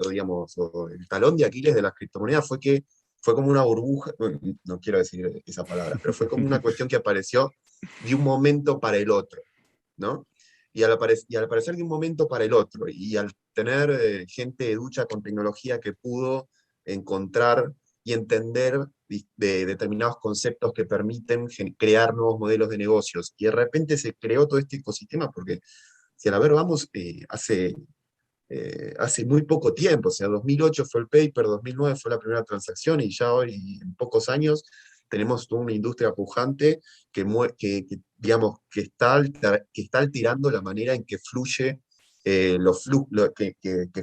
digamos, o el talón de Aquiles de las criptomonedas fue que fue como una burbuja, no quiero decir esa palabra, pero fue como una cuestión que apareció de un momento para el otro, ¿no? Y al aparecer de un momento para el otro, y al tener gente ducha con tecnología que pudo encontrar y entender de determinados conceptos que permiten crear nuevos modelos de negocios, y de repente se creó todo este ecosistema, porque si a la ver vamos, hace muy poco tiempo, o sea, 2008 fue el paper, 2009 fue la primera transacción, y ya hoy, en pocos años, tenemos toda una industria pujante digamos, que está alterando la manera en que fluye, que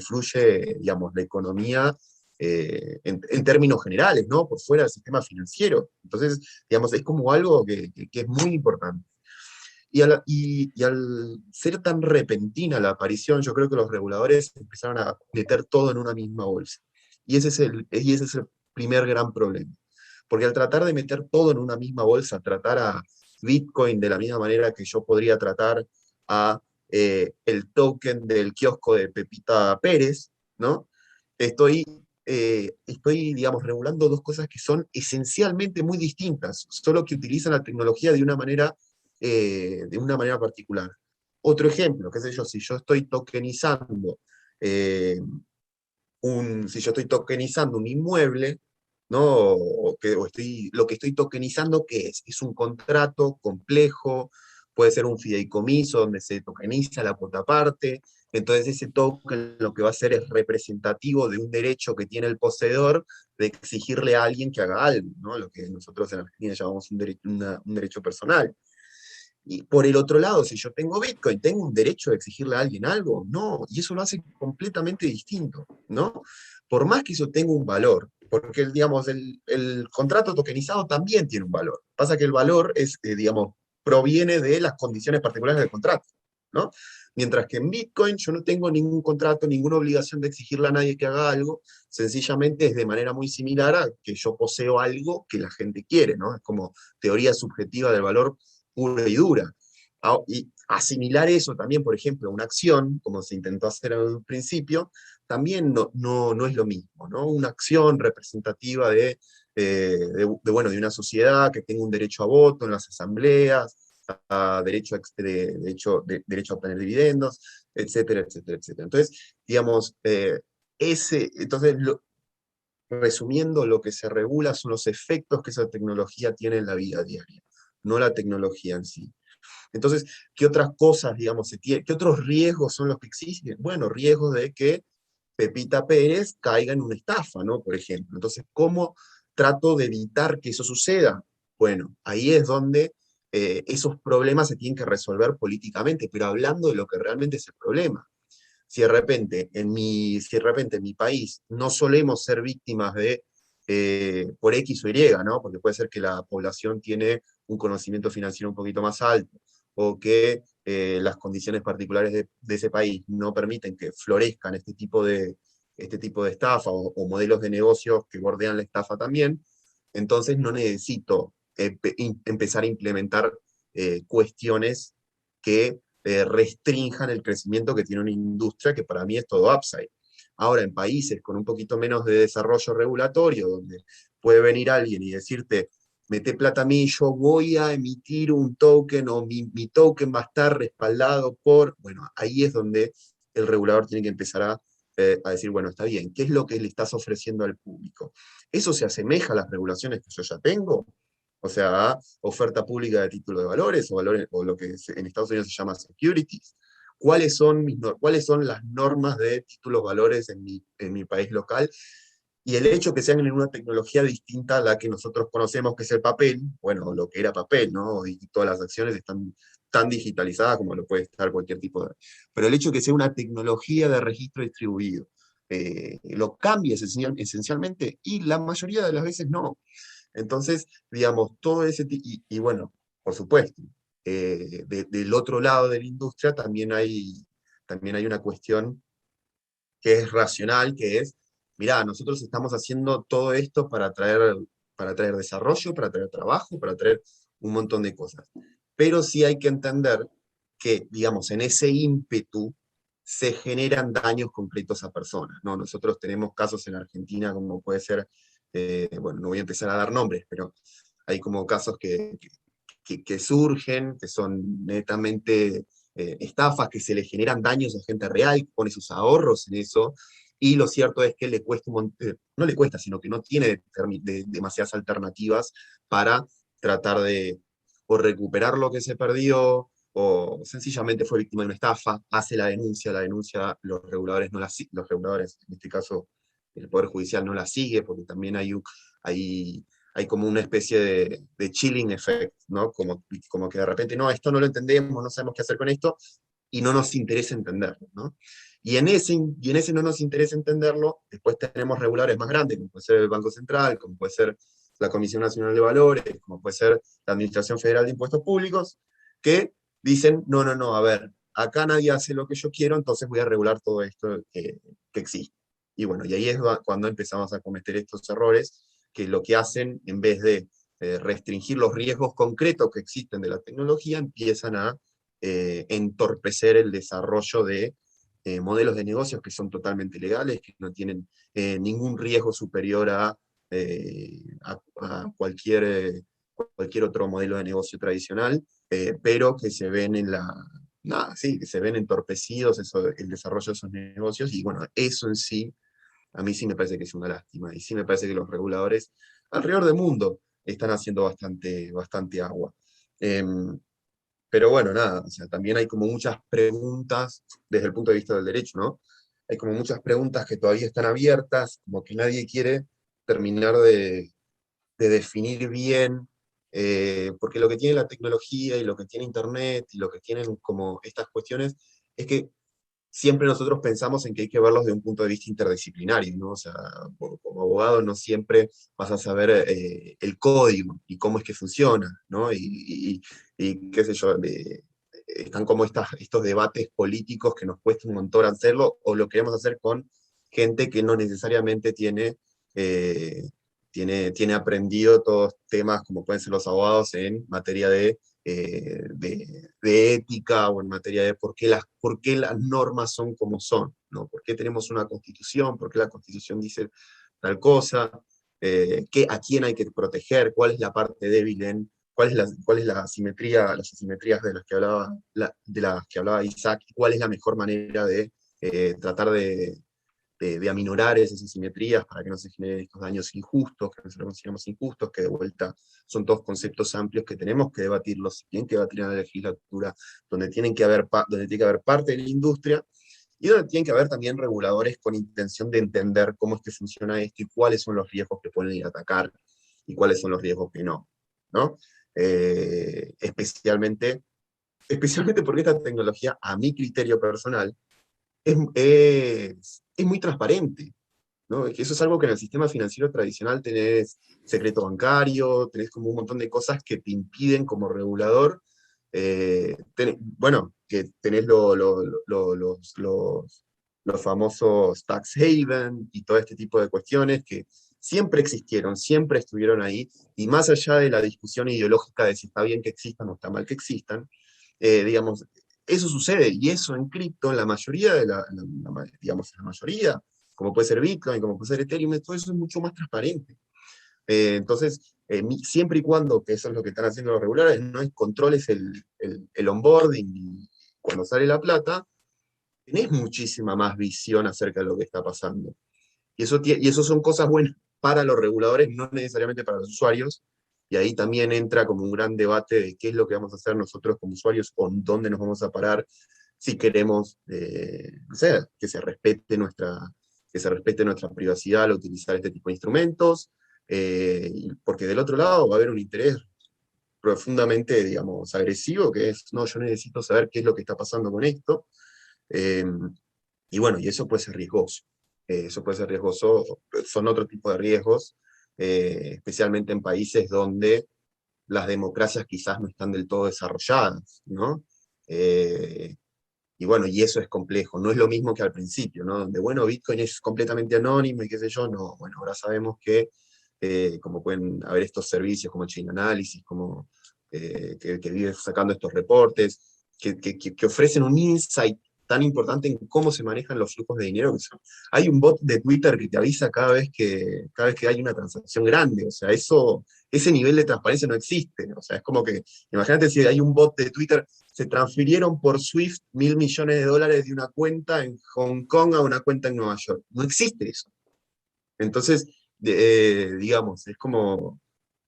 fluye, digamos, la economía en términos generales, ¿no? Por fuera del sistema financiero. Entonces, digamos, es como algo que es muy importante. Y al ser tan repentina la aparición, yo creo que los reguladores empezaron a meter todo en una misma bolsa. Y ese es el primer gran problema. Porque al tratar de meter todo en una misma bolsa, tratar a Bitcoin de la misma manera que yo podría tratar a el token del kiosco de Pepita Pérez, ¿no? Estoy, digamos, regulando dos cosas que son esencialmente muy distintas, solo que utilizan la tecnología de una manera particular. Otro ejemplo, qué sé yo, si yo estoy tokenizando un inmueble, ¿no? Lo que estoy tokenizando, ¿qué es? Es un contrato complejo, puede ser un fideicomiso donde se tokeniza la cuota parte, entonces ese token lo que va a hacer es representativo de un derecho que tiene el poseedor de exigirle a alguien que haga algo, ¿no? Lo que nosotros en Argentina llamamos un derecho personal. Y por el otro lado, si yo tengo Bitcoin, ¿tengo un derecho de exigirle a alguien algo? No, y eso lo hace completamente distinto, ¿no? Por más que eso tenga un valor, porque, digamos, el contrato tokenizado también tiene un valor. Pasa que el valor digamos, proviene de las condiciones particulares del contrato, ¿no? Mientras que en Bitcoin yo no tengo ningún contrato, ninguna obligación de exigirle a nadie que haga algo, sencillamente es de manera muy similar a que yo poseo algo que la gente quiere, ¿no? Es como teoría subjetiva del valor pura y dura. Y asimilar eso también, por ejemplo, a una acción, como se intentó hacer al principio, también no es lo mismo, ¿no? Una acción representativa bueno, de una sociedad que tenga un derecho a voto en las asambleas, derecho a obtener dividendos, etcétera, etcétera, etcétera. Entonces, digamos, entonces resumiendo, lo que se regula son los efectos que esa tecnología tiene en la vida diaria, no la tecnología en sí. Entonces, ¿qué otras cosas, digamos, qué otros riesgos son los que existen? Bueno, riesgos de que Pepita Pérez caiga en una estafa, ¿no? Por ejemplo. Entonces, ¿cómo trato de evitar que eso suceda? Bueno, ahí es donde esos problemas se tienen que resolver políticamente, pero hablando de lo que realmente es el problema. Si de repente en mi país no solemos ser víctimas por X o Y, ¿no? Porque puede ser que la población tiene un conocimiento financiero un poquito más alto, o que las condiciones particulares de ese país no permiten que florezcan este tipo de estafa o modelos de negocios que bordean la estafa también, entonces no necesito empezar a implementar cuestiones que restrinjan el crecimiento que tiene una industria que para mí es todo upside. Ahora, en países con un poquito menos de desarrollo regulatorio, donde puede venir alguien y decirte, mete plata a mí, yo voy a emitir un token, o mi token va a estar respaldado por... Bueno, ahí es donde el regulador tiene que empezar a decir, bueno, está bien, ¿qué es lo que le estás ofreciendo al público? ¿Eso se asemeja a las regulaciones que yo ya tengo? O sea, a oferta pública de título de valores, o lo que en Estados Unidos se llama securities. ¿Cuáles son las normas de títulos valores en mi país local? Y el hecho que sean en una tecnología distinta a la que nosotros conocemos, que es el papel, bueno, lo que era papel, ¿no? Y todas las acciones están tan digitalizadas como lo puede estar cualquier tipo de... Pero el hecho que sea una tecnología de registro distribuido, lo cambia esencialmente, y la mayoría de las veces no. Entonces, digamos, todo ese tipo, y bueno, por supuesto, del otro lado de la industria también hay una cuestión que es racional, que es, mirá, nosotros estamos haciendo todo esto para traer desarrollo, para traer trabajo, para traer un montón de cosas. Pero sí hay que entender que, digamos, en ese ímpetu se generan daños concretos a personas, ¿no? Nosotros tenemos casos en Argentina como puede ser, bueno, no voy a empezar a dar nombres, pero hay como casos que surgen, que son netamente estafas, que se le generan daños a gente real, que pone sus ahorros en eso, y lo cierto es que le cuesta no le cuesta, sino que no tiene demasiadas alternativas para tratar de o recuperar lo que se perdió, o sencillamente fue víctima de una estafa, hace la denuncia los reguladores no la los reguladores, en este caso el Poder Judicial no la sigue, porque también hay como una especie de chilling effect, ¿no? Como que de repente, no, esto no lo entendemos, no sabemos qué hacer con esto, y no nos interesa entenderlo, ¿no? Y en ese no nos interesa entenderlo, después tenemos reguladores más grandes, como puede ser el Banco Central, como puede ser la Comisión Nacional de Valores, como puede ser la Administración Federal de Impuestos Públicos, que dicen, no, no, no, a ver, acá nadie hace lo que yo quiero, entonces voy a regular todo esto que existe. Y bueno, y ahí es cuando empezamos a cometer estos errores, que lo que hacen, en vez de restringir los riesgos concretos que existen de la tecnología, empiezan a entorpecer el desarrollo de modelos de negocios que son totalmente legales, que no tienen ningún riesgo superior a cualquier otro modelo de negocio tradicional, pero que se ven que se ven entorpecidos el desarrollo de esos negocios, y bueno, eso en sí, a mí sí me parece que es una lástima, y sí me parece que los reguladores alrededor del mundo están haciendo bastante agua. Pero bueno, nada, o sea, también hay como muchas preguntas desde el punto de vista del derecho, ¿no? Hay como muchas preguntas que todavía están abiertas, como que nadie quiere terminar de definir bien, porque lo que tiene la tecnología y lo que tiene Internet y lo que tienen como estas cuestiones es que siempre nosotros pensamos en que hay que verlos de un punto de vista interdisciplinario, ¿no? O sea, como abogado no siempre vas a saber el código y cómo es que funciona, ¿no? Y qué sé yo, están como estos debates políticos que nos cuesta un montón hacerlo, o lo queremos hacer con gente que no necesariamente tiene aprendido todos temas como pueden ser los abogados en materia de ética, o en materia de por qué las normas son como son, ¿no? ¿Por qué tenemos una constitución? ¿Por qué la constitución dice tal cosa? ¿A quién hay que proteger? ¿Cuál es la parte débil cuál es la asimetría, las asimetrías de las que hablaba Isaac? ¿Cuál es la mejor manera de tratar de aminorar esas asimetrías para que no se generen estos daños injustos, que nosotros consideramos injustos, que de vuelta son todos conceptos amplios que tenemos que debatirlos, tienen que debatir en la legislatura, donde tiene que haber parte de la industria, y donde tienen que haber también reguladores con intención de entender cómo es que funciona esto y cuáles son los riesgos que pueden ir a atacar y cuáles son los riesgos que no, ¿no? Especialmente porque esta tecnología, a mi criterio personal, es muy transparente, ¿no? Que eso es algo que en el sistema financiero tradicional tenés secreto bancario, tenés como un montón de cosas que te impiden como regulador, bueno, que tenés los famosos tax haven y todo este tipo de cuestiones que siempre existieron, siempre estuvieron ahí, y más allá de la discusión ideológica de si está bien que existan o está mal que existan, digamos, eso sucede, y eso en cripto, en la mayoría digamos, en la mayoría, como puede ser Bitcoin, como puede ser Ethereum, todo eso es mucho más transparente. Entonces, siempre y cuando, que eso es lo que están haciendo los reguladores, no es controles el onboarding y cuando sale la plata, tenés muchísima más visión acerca de lo que está pasando. Y eso son cosas buenas para los reguladores, no necesariamente para los usuarios, y ahí también entra como un gran debate de qué es lo que vamos a hacer nosotros como usuarios, o dónde nos vamos a parar, si queremos, no sé, que se respete nuestra privacidad al utilizar este tipo de instrumentos, porque del otro lado va a haber un interés profundamente, digamos, agresivo, que es, no, yo necesito saber qué es lo que está pasando con esto, eh, y bueno, y eso puede ser riesgoso. Son otro tipo de riesgos, especialmente en países donde las democracias quizás no están del todo desarrolladas, ¿no? Y bueno, y eso es complejo, no es lo mismo que al principio, ¿no? Donde, bueno, Bitcoin es completamente anónimo y qué sé yo, no, bueno, ahora sabemos que como pueden haber estos servicios como Chain Analysis, que vive sacando estos reportes, que ofrecen un insight tan importante en cómo se manejan los flujos de dinero. Hay un bot de Twitter que te avisa cada vez que hay una transacción grande. O sea, ese nivel de transparencia no existe. O sea, es como que, imagínate si hay un bot de Twitter, se transfirieron por Swift $1.000 millones de una cuenta en Hong Kong a una cuenta en Nueva York. No existe eso. Entonces, digamos, es como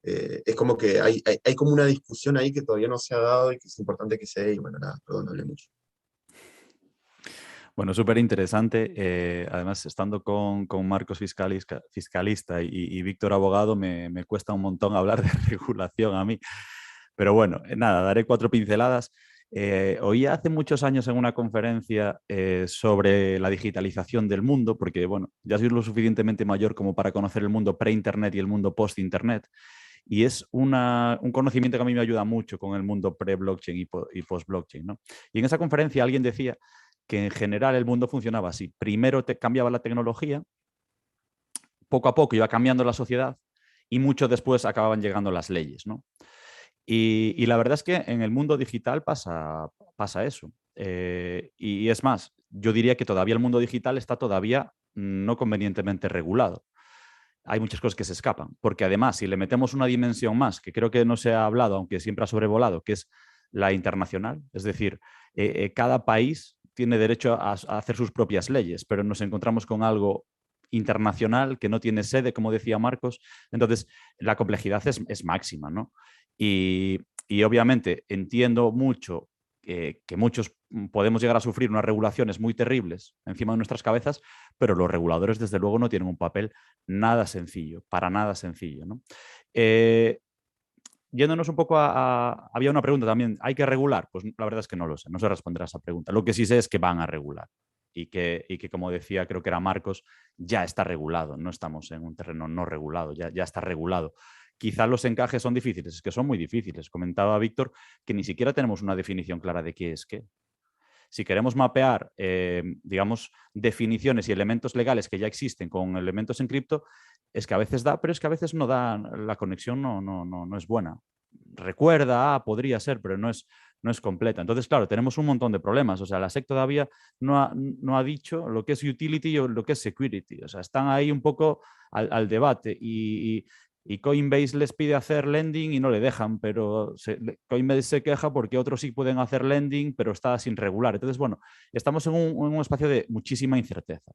que hay como una discusión ahí que todavía no se ha dado y que es importante que se dé. Y bueno, nada, perdón, hablé mucho. Bueno, súper interesante. Además, estando con Marcos fiscalista y Víctor abogado, me cuesta un montón hablar de regulación a mí. Pero bueno, nada, daré 4 pinceladas. Oí hace muchos años en una conferencia sobre la digitalización del mundo, porque bueno, ya soy lo suficientemente mayor como para conocer el mundo pre-internet y el mundo post-internet. Y es un conocimiento que a mí me ayuda mucho con el mundo pre-blockchain y post-blockchain, ¿no? Y en esa conferencia alguien decía que en general el mundo funcionaba así. Primero te cambiaba la tecnología, poco a poco iba cambiando la sociedad y mucho después acababan llegando las leyes, ¿no? Y la verdad es que en el mundo digital pasa eso. Y es más, yo diría que todavía el mundo digital está todavía no convenientemente regulado. Hay muchas cosas que se escapan, porque además si le metemos una dimensión más, que creo que no se ha hablado, aunque siempre ha sobrevolado, que es la internacional, es decir, cada país tiene derecho a hacer sus propias leyes, pero nos encontramos con algo internacional que no tiene sede, como decía Marcos. Entonces, la complejidad es máxima, ¿no? Y obviamente entiendo mucho que muchos podemos llegar a sufrir unas regulaciones muy terribles encima de nuestras cabezas, pero los reguladores, desde luego, no tienen un papel nada sencillo, para nada sencillo, ¿no? Yéndonos un poco había una pregunta también, ¿hay que regular? Pues la verdad es que no lo sé, no sé responder a esa pregunta. Lo que sí sé es que van a regular y que como decía, creo que era Marcos, ya está regulado, no estamos en un terreno no regulado, ya está regulado. Quizás los encajes son difíciles, es que son muy difíciles. Comentaba Víctor que ni siquiera tenemos una definición clara de qué es qué. Si queremos mapear, digamos, definiciones y elementos legales que ya existen con elementos en cripto, es que a veces da, pero es que a veces no da, la conexión no es buena. Recuerda, podría ser, pero no es completa. Entonces, claro, tenemos un montón de problemas. O sea, la SEC todavía no ha dicho lo que es utility o lo que es security. O sea, están ahí un poco al debate y Coinbase les pide hacer lending y no le dejan, pero Coinbase se queja porque otros sí pueden hacer lending, pero está sin regular. Entonces, bueno, estamos en un espacio de muchísima incerteza.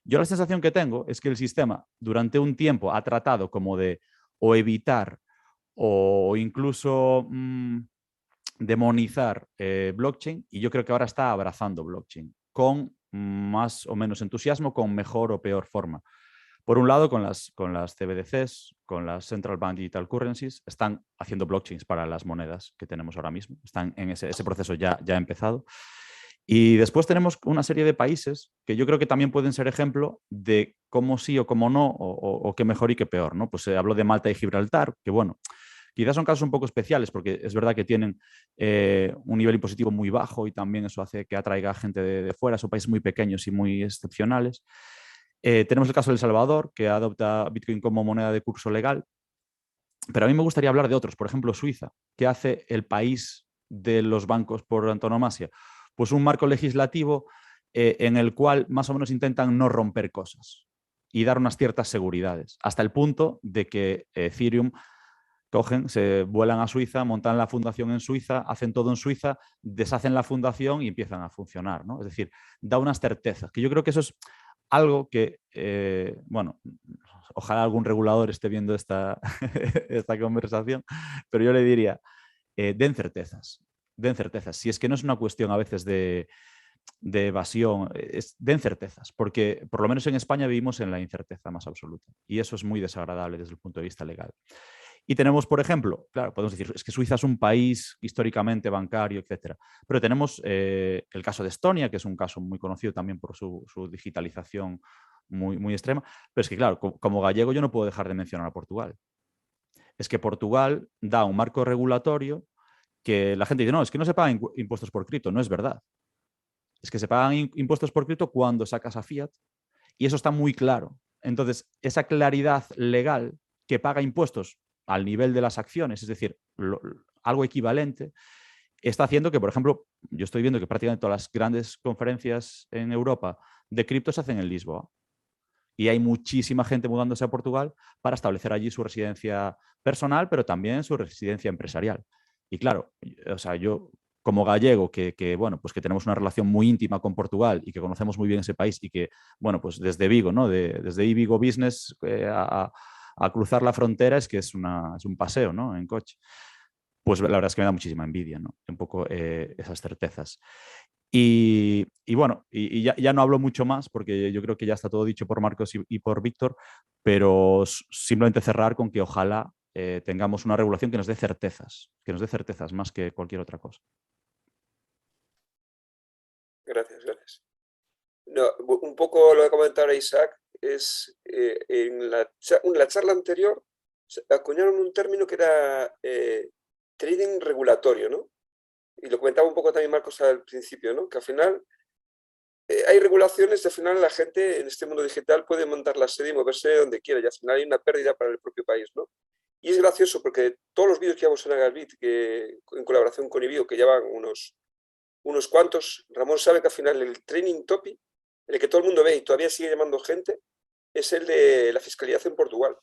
Yo la sensación que tengo es que el sistema durante un tiempo ha tratado como de o evitar o incluso demonizar blockchain, y yo creo que ahora está abrazando blockchain con más o menos entusiasmo, con mejor o peor forma. Por un lado, con las CBDCs, con las Central Bank Digital Currencies, están haciendo blockchains para las monedas que tenemos ahora mismo. Están en ese proceso ya ha empezado. Y después tenemos una serie de países que yo creo que también pueden ser ejemplo de cómo sí o cómo no, o qué mejor y qué peor, ¿no? Pues hablo de Malta y Gibraltar, que bueno, quizás son casos un poco especiales porque es verdad que tienen un nivel impositivo muy bajo y también eso hace que atraiga gente de fuera. Son países muy pequeños y muy excepcionales. Tenemos el caso de El Salvador, que adopta Bitcoin como moneda de curso legal. Pero a mí me gustaría hablar de otros. Por ejemplo, Suiza, que hace el país de los bancos por antonomasia. Pues un marco legislativo en el cual más o menos intentan no romper cosas y dar unas ciertas seguridades, hasta el punto de que Ethereum cogen, se vuelan a Suiza, montan la fundación en Suiza, hacen todo en Suiza, deshacen la fundación y empiezan a funcionar, ¿no? Es decir, da unas certezas, que yo creo que eso es algo que, bueno, ojalá algún regulador esté viendo esta conversación, pero yo le diría, den certezas. Si es que no es una cuestión a veces de evasión, den certezas, porque por lo menos en España vivimos en la incerteza más absoluta y eso es muy desagradable desde el punto de vista legal. Y tenemos, por ejemplo, claro, podemos decir, es que Suiza es un país históricamente bancario, etcétera, pero tenemos el caso de Estonia, que es un caso muy conocido también por su digitalización muy, muy extrema, pero es que, claro, como gallego yo no puedo dejar de mencionar a Portugal. Es que Portugal da un marco regulatorio que la gente dice, no, es que no se pagan impuestos por cripto. No es verdad. Es que se pagan impuestos por cripto cuando sacas a fiat y eso está muy claro. Entonces, esa claridad legal que paga impuestos al nivel de las acciones, es decir, algo equivalente, está haciendo que, por ejemplo, yo estoy viendo que prácticamente todas las grandes conferencias en Europa de cripto se hacen en Lisboa. Y hay muchísima gente mudándose a Portugal para establecer allí su residencia personal, pero también su residencia empresarial. Y claro, o sea, yo como gallego, bueno, pues que tenemos una relación muy íntima con Portugal y que conocemos muy bien ese país y que, bueno, pues desde Vigo, ¿no? Desde Vigo Business a cruzar la frontera es que es un paseo, ¿no? En coche. Pues la verdad es que me da muchísima envidia, ¿no? Un poco esas certezas. Y bueno, ya no hablo mucho más porque yo creo que ya está todo dicho por Marcos y por Víctor, pero simplemente cerrar con que ojalá tengamos una regulación que nos dé certezas más que cualquier otra cosa. Gracias, gracias. No, un poco lo que comentaba Isaac es en la charla anterior acuñaron un término que era trading regulatorio, ¿no? Y lo comentaba un poco también Marcos al principio, ¿no? Que al final hay regulaciones y al final la gente en este mundo digital puede montar la sede y moverse donde quiera y al final hay una pérdida para el propio país, ¿no? Y es gracioso porque todos los vídeos que llevamos en Agarbit, que en colaboración con Ibio, que llevan unos cuantos, Ramón sabe que al final el training topic, el que todo el mundo ve y todavía sigue llamando gente, es el de la fiscalidad en Portugal.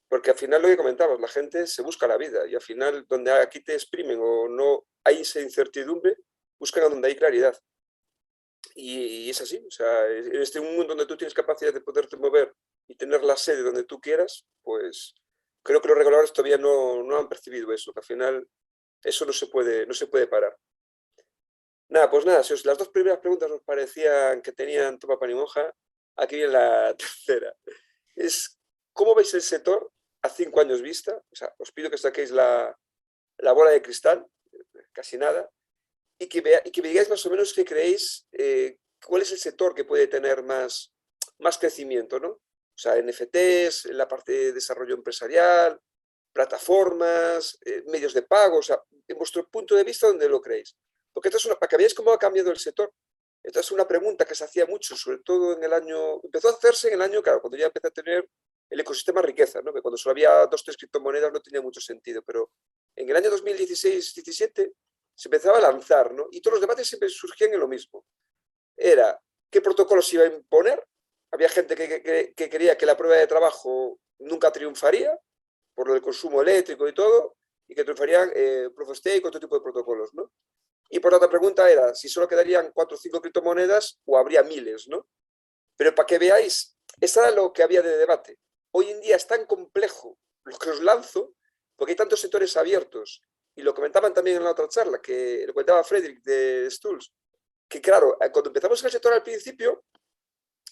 Porque al final lo que comentabas, la gente se busca la vida y al final donde aquí te exprimen o no hay esa incertidumbre, buscan a donde hay claridad. Y es así, o sea, en este mundo donde tú tienes capacidad de poderte mover y tener la sede donde tú quieras, pues creo que los reguladores todavía no han percibido eso, que al final eso no se puede parar. Nada, pues nada, si las dos primeras preguntas os parecían que tenían toma pan y moja, aquí viene la tercera. Es, ¿cómo veis el sector a 5 años vista? O sea, os pido que saquéis la bola de cristal, casi nada, y que me digáis más o menos qué creéis, cuál es el sector que puede tener más crecimiento, ¿no? O sea, NFTs, la parte de desarrollo empresarial, plataformas, medios de pago, o sea, en vuestro punto de vista, ¿dónde lo creéis? Porque esto es para que veáis cómo ha cambiado el sector. Esta es una pregunta que se hacía mucho, sobre todo en el año, empezó a hacerse en el año, claro, cuando ya empezó a tener el ecosistema riqueza, ¿no? Que cuando solo había 2 o 3 criptomonedas no tenía mucho sentido, pero en el año 2016-17 se empezaba a lanzar, ¿no? Y todos los debates siempre surgían en lo mismo. Era qué protocolos se iba a imponer. Había gente que quería que la prueba de trabajo nunca triunfaría, por lo del consumo eléctrico y todo, y que triunfarían Proof of Stake, otro tipo de protocolos, ¿no? Y por otra pregunta era si solo quedarían 4 o 5 criptomonedas o habría miles, ¿no? Pero para que veáis, eso era lo que había de debate. Hoy en día es tan complejo lo que os lanzo, porque hay tantos sectores abiertos. Y lo comentaban también en la otra charla, que lo comentaba Frederick de Stools, que claro, cuando empezamos en el sector al principio,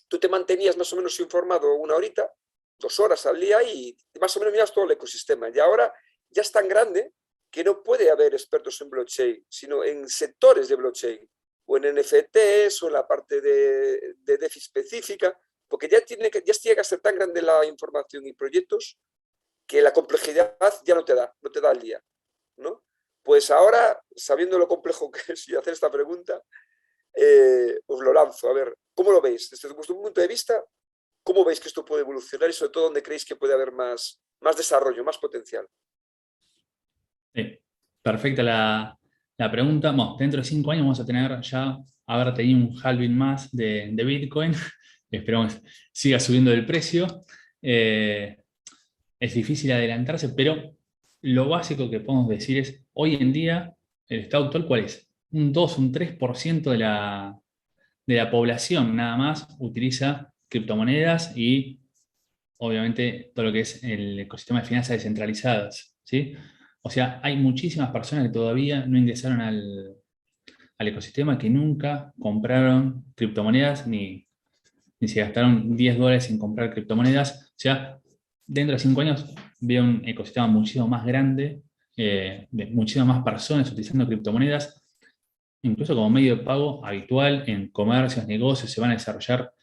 tú te mantenías más o menos informado 1 horita, 2 horas al día y más o menos miras todo el ecosistema. Y ahora ya es tan grande que no puede haber expertos en blockchain, sino en sectores de blockchain, o en NFTs, o en la parte de DeFi específica, porque ya tiene que ser tan grande la información y proyectos que la complejidad ya no te da al día, ¿no? Pues ahora, sabiendo lo complejo que es y hacer esta pregunta, os lo lanzo. A ver, ¿cómo lo veis? Desde vuestro punto de vista, ¿cómo veis que esto puede evolucionar y sobre todo dónde creéis que puede haber más desarrollo, más potencial? Sí, perfecta la pregunta. Bueno, dentro de 5 años vamos a tener ya, haber tenido un halving más de Bitcoin. Esperamos siga subiendo el precio. Es difícil adelantarse, pero lo básico que podemos decir es, hoy en día, el estado actual, ¿cuál es? Un 2, un 3% de la población nada más utiliza criptomonedas y obviamente todo lo que es el ecosistema de finanzas descentralizadas, ¿sí? O sea, hay muchísimas personas que todavía no ingresaron al ecosistema, que nunca compraron criptomonedas ni se gastaron $10 en comprar criptomonedas. O sea, dentro de 5 años veo un ecosistema muchísimo más grande, de muchísimas más personas utilizando criptomonedas, incluso como medio de pago habitual en comercios, negocios. Se van a desarrollar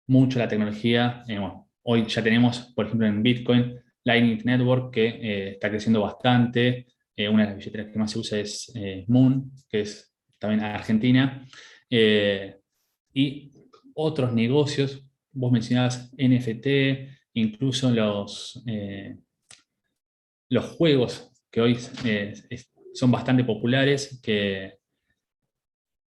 mucho la tecnología. Bueno, hoy ya tenemos, por ejemplo, en Bitcoin, Lightning Network, que está creciendo bastante. Una de las billeteras que más se usa es Moon, que es también argentina. Y otros negocios, vos mencionabas NFT, incluso los juegos que hoy son bastante populares, que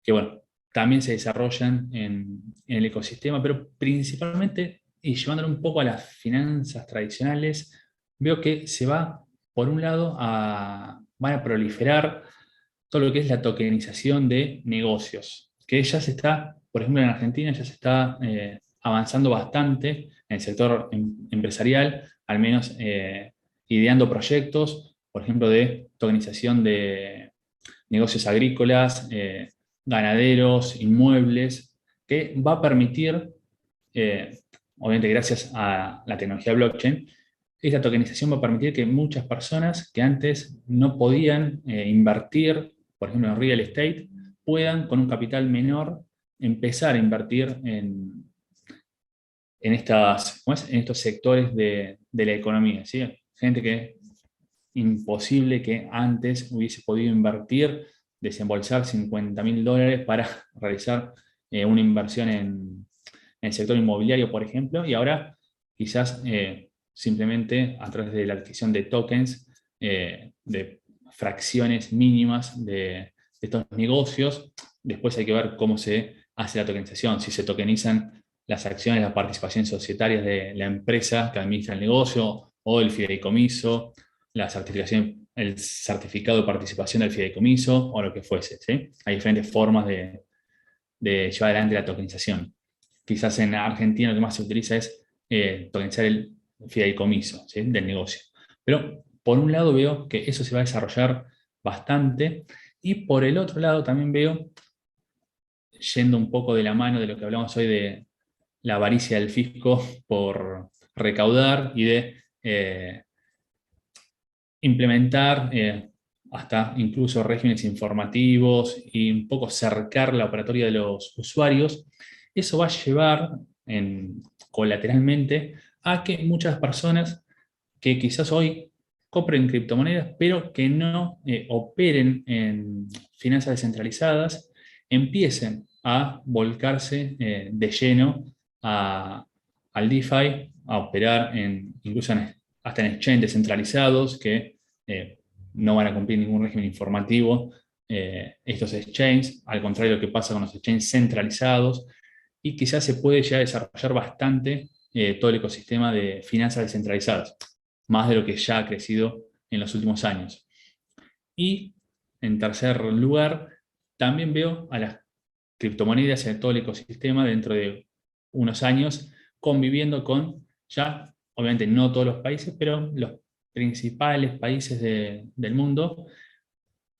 bueno, también se desarrollan en el ecosistema, pero principalmente, y llevándolo un poco a las finanzas tradicionales, veo que se va, por un lado, van a proliferar todo lo que es la tokenización de negocios, que ya se está, por ejemplo, en Argentina ya se está avanzando bastante en el sector empresarial, al menos ideando proyectos, por ejemplo, de tokenización de negocios agrícolas, ganaderos, inmuebles, que va a permitir, obviamente gracias a la tecnología blockchain, esta tokenización va a permitir que muchas personas que antes no podían invertir, por ejemplo, en real estate, puedan con un capital menor empezar a invertir en estos sectores de la economía, ¿sí? Gente que imposible que antes hubiese podido invertir, desembolsar $50.000 para realizar una inversión en el sector inmobiliario, por ejemplo, y ahora quizás simplemente a través de la adquisición de tokens, de fracciones mínimas de estos negocios. Después hay que ver cómo se hace la tokenización, si se tokenizan las acciones, las participaciones societarias de la empresa que administra el negocio o el fideicomiso, la certificación, el certificado de participación del fideicomiso o lo que fuese, ¿sí? Hay diferentes formas de llevar adelante la tokenización. Quizás en Argentina lo que más se utiliza es tokenizar el fideicomiso, ¿sí? Del negocio. Pero por un lado veo que eso se va a desarrollar bastante, y por el otro lado también veo, yendo un poco de la mano de lo que hablamos hoy de la avaricia del fisco por recaudar y de implementar hasta incluso regímenes informativos y un poco cercar la operatoria de los usuarios, eso va a llevar colateralmente a que muchas personas que quizás hoy compren criptomonedas, pero que no operen en finanzas descentralizadas, empiecen a volcarse de lleno al DeFi, a operar incluso hasta en exchanges descentralizados que no van a cumplir ningún régimen informativo, estos exchanges, al contrario de lo que pasa con los exchanges centralizados, y quizás se puede ya desarrollar bastante todo el ecosistema de finanzas descentralizadas, más de lo que ya ha crecido en los últimos años. Y en tercer lugar, también veo a las criptomonedas en todo el ecosistema dentro de unos años conviviendo con ya, obviamente no todos los países, pero los principales países del mundo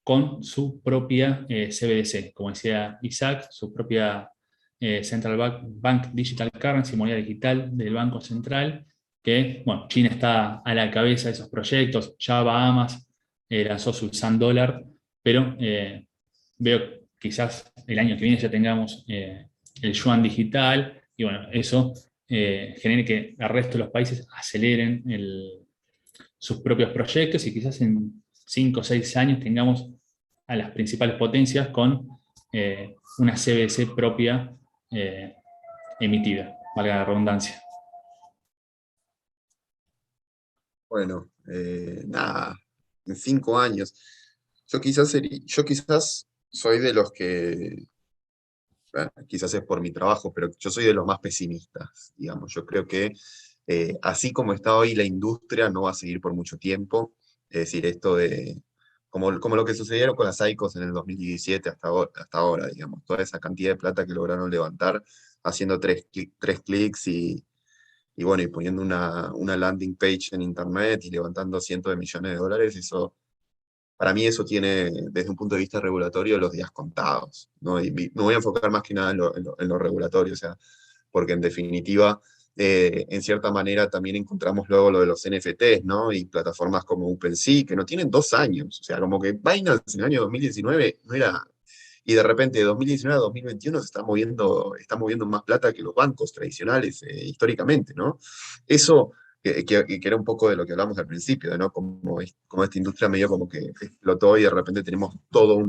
con su propia CBDC, como decía Isaac, su propia Central Bank Digital Currency, moneda digital del Banco Central, que, bueno, China está a la cabeza de esos proyectos, ya Bahamas lanzó su Sand Dollar, pero veo quizás el año que viene ya tengamos el yuan digital, y bueno, eso genere que el resto de los países aceleren sus propios proyectos, y quizás en 5 o 6 años tengamos a las principales potencias con una CBDC propia emitida, valga la redundancia. Bueno, nada, en 5 años. Yo quizás soy de los que, bueno, quizás es por mi trabajo, pero yo soy de los más pesimistas, digamos. Yo creo que así como está hoy la industria no va a seguir por mucho tiempo. Es decir, esto de, como lo que sucedieron con las ICOs en el 2017 hasta ahora, digamos, toda esa cantidad de plata que lograron levantar haciendo tres clics y bueno, y poniendo una landing page en internet y levantando cientos de millones de dólares, eso, para mí eso tiene, desde un punto de vista regulatorio, los días contados, ¿no? Y me voy a enfocar más que nada en lo regulatorio, o sea, porque en definitiva, en cierta manera también encontramos luego lo de los NFTs, ¿no? Y plataformas como OpenSea, que no tienen 2 años, o sea, como que Binance en el año 2019 no era... Y de repente de 2019 a 2021 se está moviendo más plata que los bancos tradicionales históricamente, ¿no? Eso, que era un poco de lo que hablamos al principio, ¿no? Como esta industria medio como que explotó y de repente tenemos todo un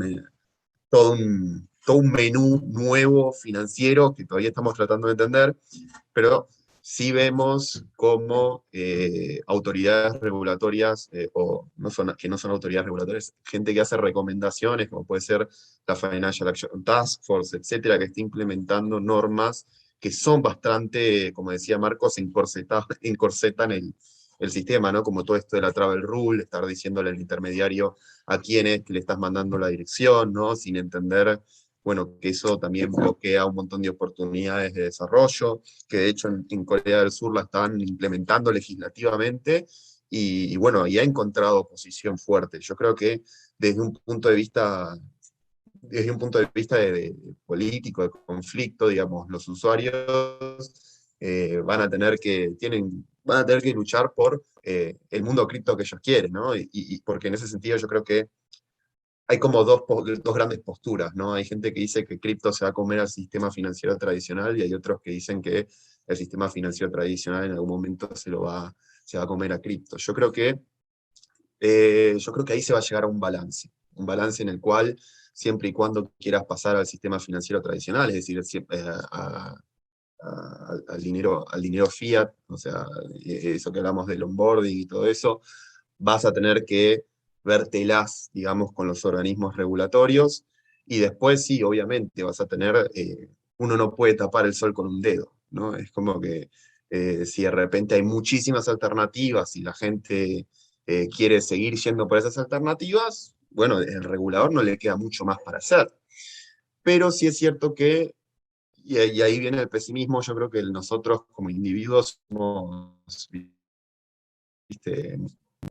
menú nuevo financiero que todavía estamos tratando de entender, pero sí vemos como autoridades regulatorias, que no son autoridades regulatorias, gente que hace recomendaciones, como puede ser la Financial Action Task Force, etcétera, que está implementando normas que son bastante, como decía Marcos, encorsetan el sistema, ¿no? Como todo esto de la travel rule, estar diciéndole al intermediario a quién es que le estás mandando la dirección, ¿no? Sin entender, bueno, que eso también bloquea un montón de oportunidades de desarrollo, que de hecho en Corea del Sur la están implementando legislativamente, y bueno, y ha encontrado oposición fuerte. Yo creo que desde un punto de vista de político, de conflicto, digamos, los usuarios van a tener que luchar por el mundo cripto que ellos quieren, ¿no? Y porque en ese sentido yo creo que hay como dos grandes posturas, ¿no? Hay gente que dice que cripto se va a comer al sistema financiero tradicional, y hay otros que dicen que el sistema financiero tradicional en algún momento se va a comer a cripto. Yo creo que ahí se va a llegar a un balance en el cual, siempre y cuando quieras pasar al sistema financiero tradicional, es decir, al dinero fiat, o sea, eso que hablamos del onboarding y todo eso, vas a tener que vértelas, digamos, con los organismos regulatorios, y después sí, obviamente, vas a tener, uno no puede tapar el sol con un dedo, ¿no? Es como que si de repente hay muchísimas alternativas y la gente quiere seguir yendo por esas alternativas, bueno, el regulador no le queda mucho más para hacer. Pero sí es cierto que, y ahí viene el pesimismo, yo creo que nosotros como individuos somos, ¿viste?,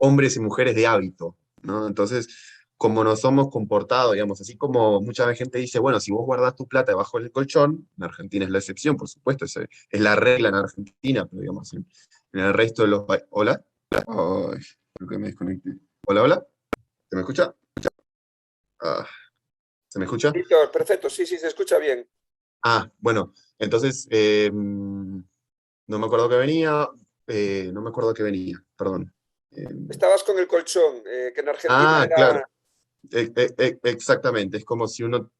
hombres y mujeres de hábito, ¿no? Entonces, como nos somos comportados, digamos, así como mucha gente dice, bueno, si vos guardás tu plata debajo del colchón, en Argentina es la excepción, por supuesto, es la regla en Argentina, pero digamos, en el resto de los países. ¿Hola? Ay, creo que me desconecté. ¿Hola, hola? ¿Se me escucha? Ah, ¿se me escucha? Víctor, perfecto, sí, se escucha bien. Bueno, entonces, no me acuerdo que venía, no me acuerdo que venía, perdón. Estabas con el colchón, que en Argentina Claro, era... exactamente, es como si uno...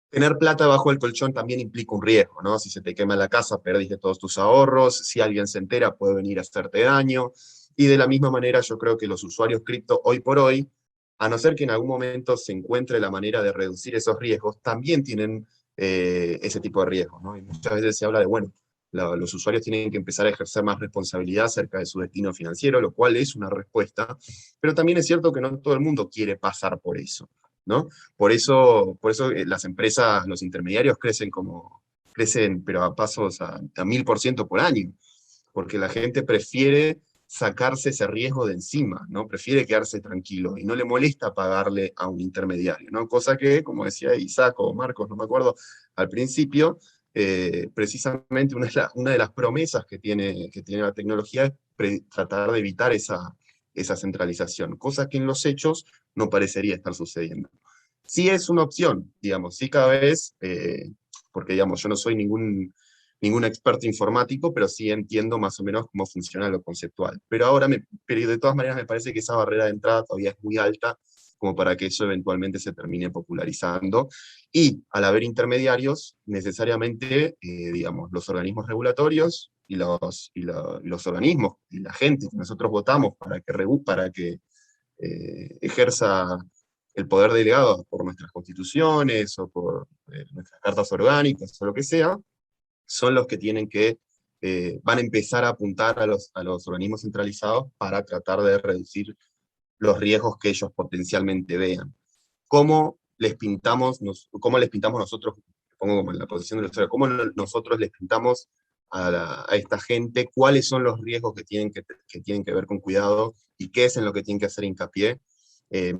Tener plata bajo el colchón también implica un riesgo, ¿no? Si se te quema la casa, perdiste todos tus ahorros, si alguien se entera puede venir a hacerte daño, y de la misma manera yo creo que los usuarios cripto hoy por hoy, a no ser que en algún momento se encuentre la manera de reducir esos riesgos, también tienen ese tipo de riesgos, ¿no? Y muchas veces se habla de, bueno, los usuarios tienen que empezar a ejercer más responsabilidad acerca de su destino financiero, lo cual es una respuesta, pero también es cierto que no todo el mundo quiere pasar por eso, ¿no? Por eso las empresas, los intermediarios crecen, pero a pasos a 1000% por año, porque la gente prefiere sacarse ese riesgo de encima, ¿no? Prefiere quedarse tranquilo y no le molesta pagarle a un intermediario, ¿no? Cosa que, como decía Isaac o Marcos, no me acuerdo, al principio, precisamente una de las promesas que tiene la tecnología es tratar de evitar esa centralización, cosa que en los hechos no parecería estar sucediendo. Sí es una opción, digamos, sí cada vez, porque digamos, yo no soy ningún experto informático, pero sí entiendo más o menos cómo funciona lo conceptual. Pero de todas maneras me parece que esa barrera de entrada todavía es muy alta como para que eso eventualmente se termine popularizando. Y al haber intermediarios, necesariamente, digamos, los organismos regulatorios y los organismos y la gente que nosotros votamos para que ejerza el poder delegado por nuestras constituciones o por nuestras cartas orgánicas o lo que sea, son los que van a empezar a apuntar a los organismos centralizados para tratar de reducir los riesgos que ellos potencialmente vean. ¿Cómo les pintamos nosotros, pongo como en la posición de los usuarios, cómo nosotros les pintamos a esta gente cuáles son los riesgos que tienen que ver con cuidado y qué es en lo que tienen que hacer hincapié?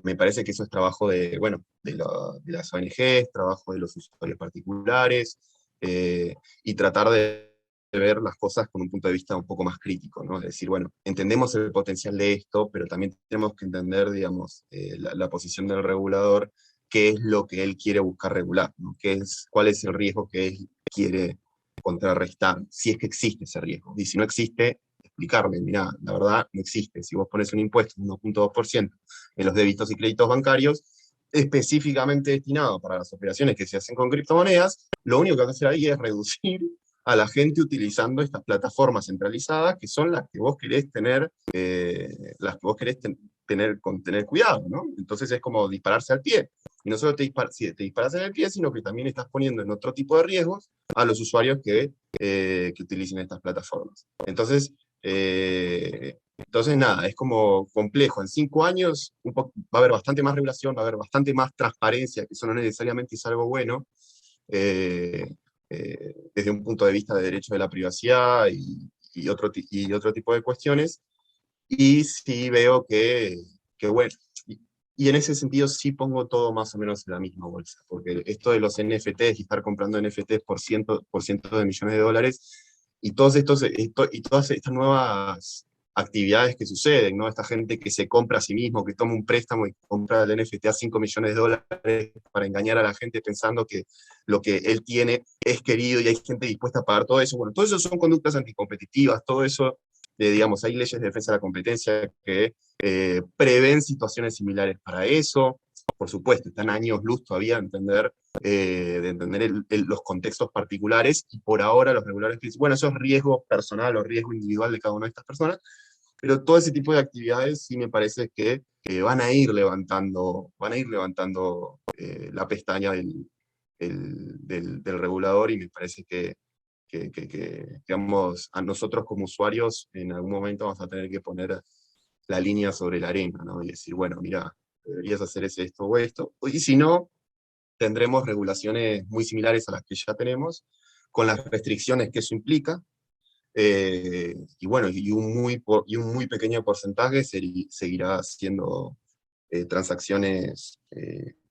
Me parece que eso es trabajo de las ONGs, trabajo de los usuarios particulares, y tratar de ver las cosas con un punto de vista un poco más crítico, ¿no? Es decir, bueno, entendemos el potencial de esto, pero también tenemos que entender, digamos, la posición del regulador, qué es lo que él quiere buscar regular, ¿no? ¿Cuál es el riesgo que él quiere contrarrestar, si es que existe ese riesgo? Y si no existe, explicarle, mirá, la verdad no existe. Si vos pones un impuesto de 1.2% en los débitos y créditos bancarios, específicamente destinado para las operaciones que se hacen con criptomonedas, lo único que vas a hacer ahí es reducir a la gente utilizando estas plataformas centralizadas, que son las que vos querés tener, tener cuidado, ¿no? Entonces es como dispararse al pie. Y no solo te disparas en el pie, sino que también estás poniendo en otro tipo de riesgos a los usuarios que utilicen estas plataformas. Entonces, nada, es como complejo. En 5 años va a haber bastante más regulación, va a haber bastante más transparencia, que eso no necesariamente es algo bueno, desde un punto de vista de derecho de la privacidad y otro tipo de cuestiones. Y sí veo que bueno, y en ese sentido sí pongo todo más o menos en la misma bolsa, porque esto de los NFTs y estar comprando NFTs por cientos de millones de dólares, y todas estas nuevas actividades que suceden, ¿no? Esta gente que se compra a sí mismo, que toma un préstamo y compra el NFT a 5 millones de dólares para engañar a la gente pensando que lo que él tiene es querido y hay gente dispuesta a pagar todo eso. Bueno, todo eso son conductas anticompetitivas, todo eso, digamos, hay leyes de defensa de la competencia que prevén situaciones similares para eso. Por supuesto, están años luz todavía de entender los contextos particulares, y por ahora los reguladores dicen, bueno, eso es riesgo personal o riesgo individual de cada una de estas personas, pero todo ese tipo de actividades sí me parece que van a ir levantando la pestaña del regulador, y me parece que digamos, a nosotros como usuarios en algún momento vamos a tener que poner la línea sobre la arena, ¿no? Y decir, bueno, mira, deberías hacer esto o esto, y si no, tendremos regulaciones muy similares a las que ya tenemos, con las restricciones que eso implica, y bueno, y un muy pequeño porcentaje seguirá haciendo transacciones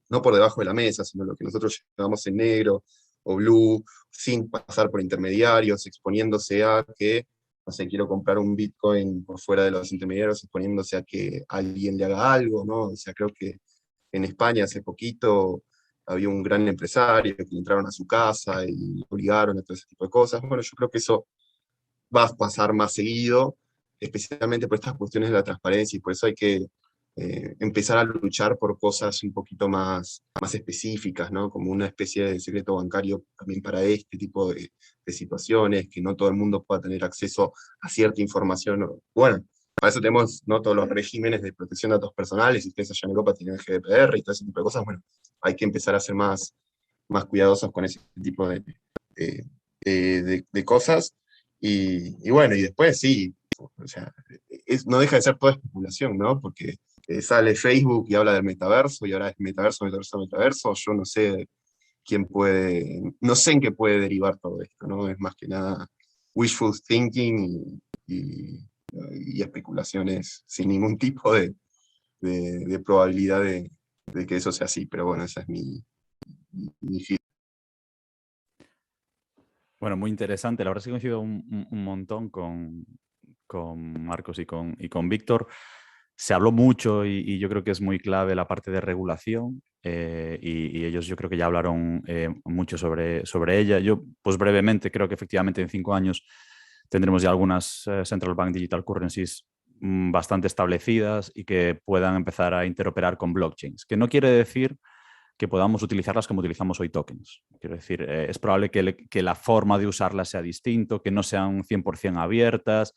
no por debajo de la mesa, sino lo que nosotros llamamos en negro o blue, sin pasar por intermediarios, exponiéndose a que, no sé, quiero comprar un Bitcoin por fuera de los intermediarios, exponiéndose a que alguien le haga algo, ¿no? O sea, creo que en España hace poquito había un gran empresario que entraron a su casa y lo obligaron a todo ese tipo de cosas. Bueno, yo creo que eso va a pasar más seguido, especialmente por estas cuestiones de la transparencia, y por eso hay que empezar a luchar por cosas un poquito más específicas, ¿no? Como una especie de secreto bancario también para este tipo de situaciones, que no todo el mundo pueda tener acceso a cierta información. Bueno, para eso tenemos, ¿no?, todos los regímenes de protección de datos personales, y ustedes allá en Europa tienen el GDPR y todo ese tipo de cosas. Bueno, hay que empezar a ser más cuidadosos con ese tipo de cosas. Y bueno, y después sí, o sea, no deja de ser toda especulación, ¿no? Porque sale Facebook y habla del metaverso, y ahora es metaverso, metaverso, metaverso. Yo no sé no sé en qué puede derivar todo esto, ¿no? Es más que nada wishful thinking y especulaciones sin ningún tipo de probabilidad de que eso sea así. Pero bueno, esa es mi feedback. Bueno, muy interesante. La verdad es que coincido un montón con Marcos y con Víctor. Se habló mucho y yo creo que es muy clave la parte de regulación, y ellos yo creo que ya hablaron mucho sobre ella. Yo, pues brevemente, creo que efectivamente en 5 años tendremos ya algunas Central Bank Digital Currencies bastante establecidas y que puedan empezar a interoperar con blockchains, que no quiere decir que podamos utilizarlas como utilizamos hoy tokens. Quiero decir, es probable que la forma de usarlas sea distinto, que no sean 100% abiertas.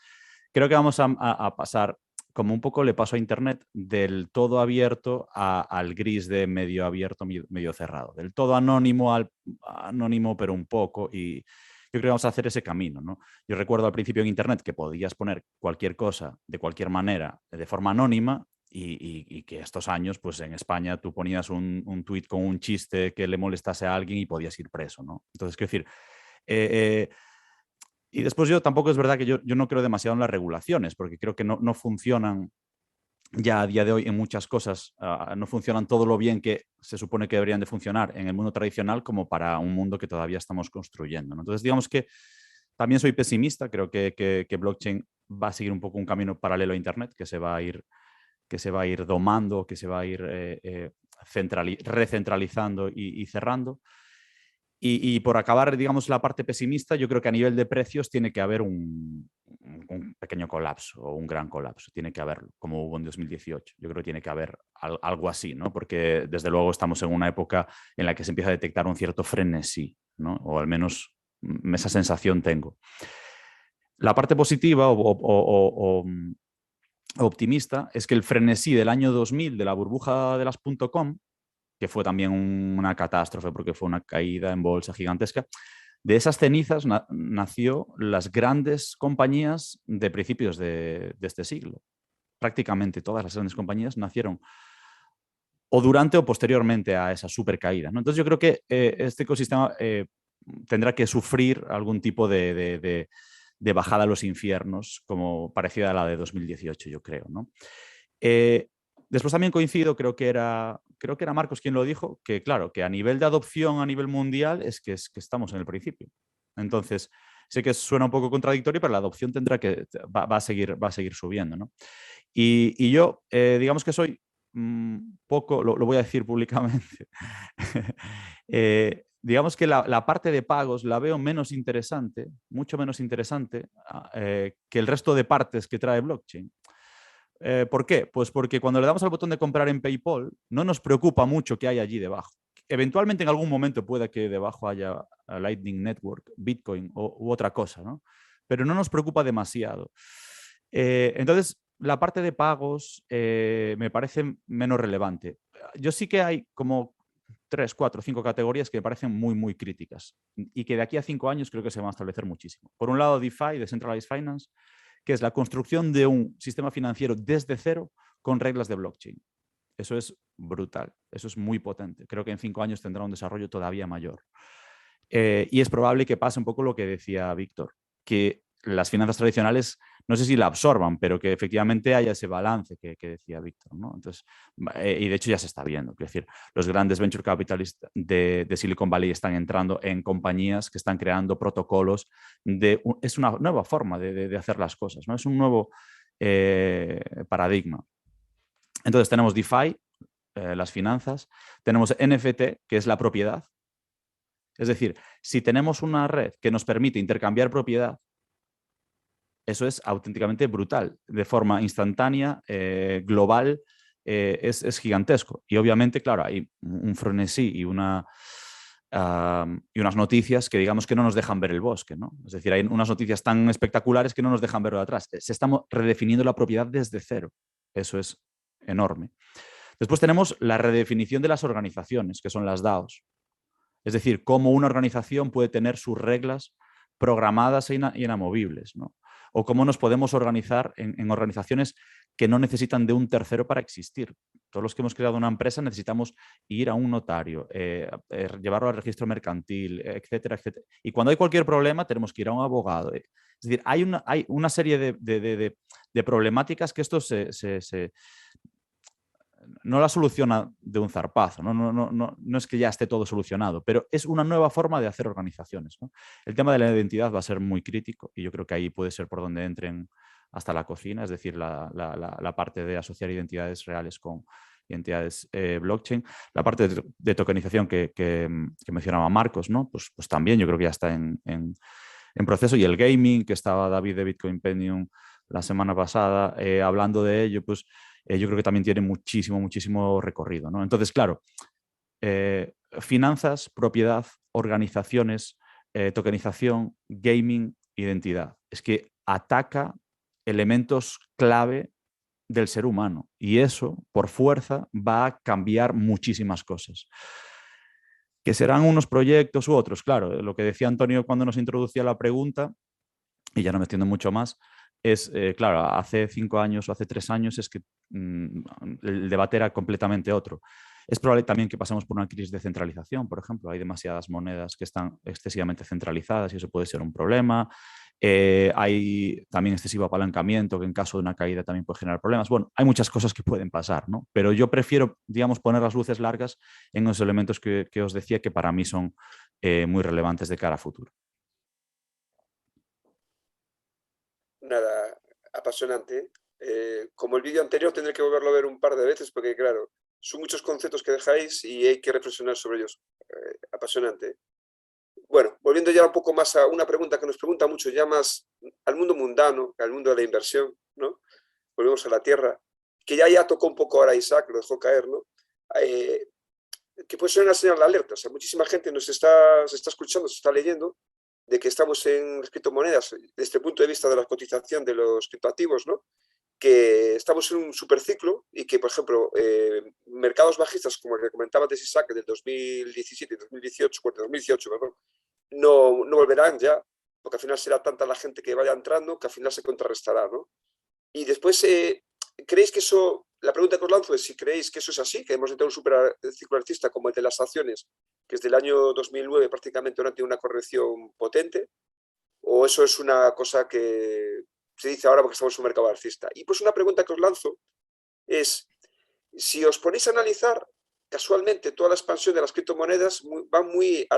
Creo que vamos a pasar, como un poco le pasó a Internet, del todo abierto al gris de medio abierto, medio cerrado. Del todo anónimo al anónimo, pero un poco. Y yo creo que vamos a hacer ese camino, ¿no? Yo recuerdo al principio en Internet que podías poner cualquier cosa de cualquier manera, de forma anónima, y que estos años, pues en España tú ponías un tuit con un chiste que le molestase a alguien y podías ir preso, ¿no? Entonces, quiero decir, y después yo tampoco es verdad que yo no creo demasiado en las regulaciones, porque creo que no funcionan ya a día de hoy en muchas cosas, no funcionan todo lo bien que se supone que deberían de funcionar en el mundo tradicional como para un mundo que todavía estamos construyendo, ¿no? Entonces, digamos que también soy pesimista, creo que blockchain va a seguir un poco un camino paralelo a Internet, que se va a ir domando, que se va a ir recentralizando y cerrando. Y por acabar, digamos, la parte pesimista, yo creo que a nivel de precios tiene que haber un pequeño colapso o un gran colapso. Tiene que haberlo, como hubo en 2018. Yo creo que tiene que haber algo así, ¿no? Porque desde luego estamos en una época en la que se empieza a detectar un cierto frenesí, ¿no? O al menos esa sensación tengo. La parte positiva o optimista es que el frenesí del año 2000 de la burbuja de las .com, que fue también una catástrofe porque fue una caída en bolsa gigantesca, de esas cenizas nació las grandes compañías de principios de este siglo. Prácticamente todas las grandes compañías nacieron o durante o posteriormente a esa super caída, ¿no? Entonces yo creo que este ecosistema tendrá que sufrir algún tipo de bajada a los infiernos, como parecida a la de 2018, yo creo, ¿no? Después también coincido, creo que era Marcos quien lo dijo, que claro, que a nivel de adopción a nivel mundial es que estamos en el principio. Entonces, sé que suena un poco contradictorio, pero la adopción va a seguir subiendo, ¿no? Y yo, digamos que soy poco, lo voy a decir públicamente, digamos que la parte de pagos la veo menos interesante, mucho menos interesante que el resto de partes que trae blockchain. ¿Por qué? Pues porque cuando le damos al botón de comprar en PayPal, no nos preocupa mucho qué hay allí debajo. Eventualmente en algún momento puede que debajo haya Lightning Network, Bitcoin u otra cosa, ¿no? Pero no nos preocupa demasiado. Entonces, la parte de pagos me parece menos relevante. Yo sí que hay como 3, 4, 5 categorías que me parecen muy, muy críticas y que de aquí a 5 años creo que se van a establecer muchísimo. Por un lado, DeFi, Decentralized Finance, que es la construcción de un sistema financiero desde cero con reglas de blockchain. Eso es brutal, eso es muy potente. Creo que en 5 años tendrá un desarrollo todavía mayor. Y es probable que pase un poco lo que decía Víctor, que las finanzas tradicionales, no sé si la absorban, pero que efectivamente haya ese balance que decía Víctor, ¿no? Entonces, y de hecho ya se está viendo. Es decir, los grandes venture capitalists de Silicon Valley están entrando en compañías que están creando protocolos. Es una nueva forma de hacer las cosas, ¿no? Es un nuevo paradigma. Entonces tenemos DeFi, las finanzas, tenemos NFT, que es la propiedad. Es decir, si tenemos una red que nos permite intercambiar propiedad, eso es auténticamente brutal, de forma instantánea, global, es gigantesco. Y obviamente, claro, hay un frenesí y unas noticias que digamos que no nos dejan ver el bosque, ¿no? Es decir, hay unas noticias tan espectaculares que no nos dejan verlo de atrás. Se estamos redefiniendo la propiedad desde cero. Eso es enorme. Después tenemos la redefinición de las organizaciones, que son las DAOs. Es decir, cómo una organización puede tener sus reglas programadas e inamovibles, ¿no? O cómo nos podemos organizar en organizaciones que no necesitan de un tercero para existir. Todos los que hemos creado una empresa necesitamos ir a un notario, llevarlo al registro mercantil, etcétera, etcétera. Y cuando hay cualquier problema tenemos que ir a un abogado. Es decir, hay una serie de problemáticas que esto no la soluciona de un zarpazo, no es que ya esté todo solucionado, pero es una nueva forma de hacer organizaciones, ¿no? El tema de la identidad va a ser muy crítico y yo creo que ahí puede ser por donde entren hasta la cocina, es decir, la parte de asociar identidades reales con identidades blockchain. La parte de tokenización que mencionaba Marcos, ¿no? Pues también yo creo que ya está en proceso, y el gaming, que estaba David de Bitcoin Pentium la semana pasada hablando de ello, pues yo creo que también tiene muchísimo recorrido, ¿no? Entonces, claro, finanzas, propiedad, organizaciones, tokenización, gaming, identidad. Es que ataca elementos clave del ser humano y eso, por fuerza, va a cambiar muchísimas cosas. Que serán unos proyectos u otros, claro. Lo que decía Antonio cuando nos introducía la pregunta, y ya no me extiendo mucho más, es, claro, hace 5 años o hace 3 años es que el debate era completamente otro. Es probable también que pasemos por una crisis de centralización, por ejemplo. Hay demasiadas monedas que están excesivamente centralizadas y eso puede ser un problema. Hay también excesivo apalancamiento que en caso de una caída también puede generar problemas. Bueno, hay muchas cosas que pueden pasar, ¿no? Pero yo prefiero, digamos, poner las luces largas en los elementos que os decía que para mí son muy relevantes de cara a futuro. Nada, apasionante. Como el vídeo anterior tendré que volverlo a ver un par de veces porque, claro, son muchos conceptos que dejáis y hay que reflexionar sobre ellos. Apasionante. Bueno, volviendo ya un poco más a una pregunta que nos pregunta mucho, ya más al mundo mundano, al mundo de la inversión, ¿no? Volvemos a la tierra, que ya tocó un poco ahora Isaac, lo dejó caer, ¿no? Que puede ser una señal de alerta. O sea, muchísima gente se está escuchando, se está leyendo de que estamos en las criptomonedas, desde el punto de vista de la cotización de los criptoactivos, ¿no? Que estamos en un superciclo y que, por ejemplo, mercados bajistas, como el que comentaba de Isaac, del 2017 y 2018, 2018, perdón, no volverán ya, porque al final será tanta la gente que vaya entrando que al final se contrarrestará, ¿no? Y después, ¿creéis que eso, la pregunta que os lanzo es si creéis que eso es así, que hemos entrado en un superciclo alcista como el de las acciones, que desde el año 2009 prácticamente no ha tenido una corrección potente, o eso es una cosa que se dice ahora porque estamos en un mercado alcista? Y pues una pregunta que os lanzo es, si os ponéis a analizar, casualmente toda la expansión de las criptomonedas va muy a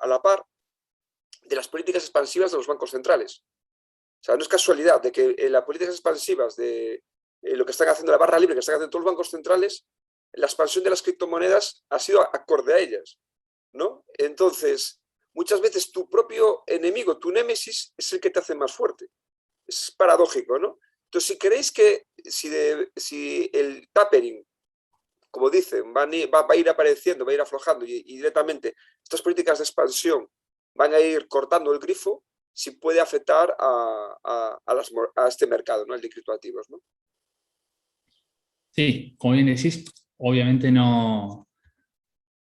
la par de las políticas expansivas de los bancos centrales. O sea, no es casualidad de que las políticas expansivas de lo que están haciendo la barra libre, que están haciendo todos los bancos centrales, la expansión de las criptomonedas ha sido acorde a ellas, ¿no? Entonces, muchas veces tu propio enemigo, tu némesis, es el que te hace más fuerte. Es paradójico, ¿no? Entonces, si creéis que si el tapering, como dicen, va a ir apareciendo, va a ir aflojando y directamente estas políticas de expansión van a ir cortando el grifo, si puede afectar a este mercado, ¿no? El de criptoactivos, ¿no? Sí, como bien decís, obviamente no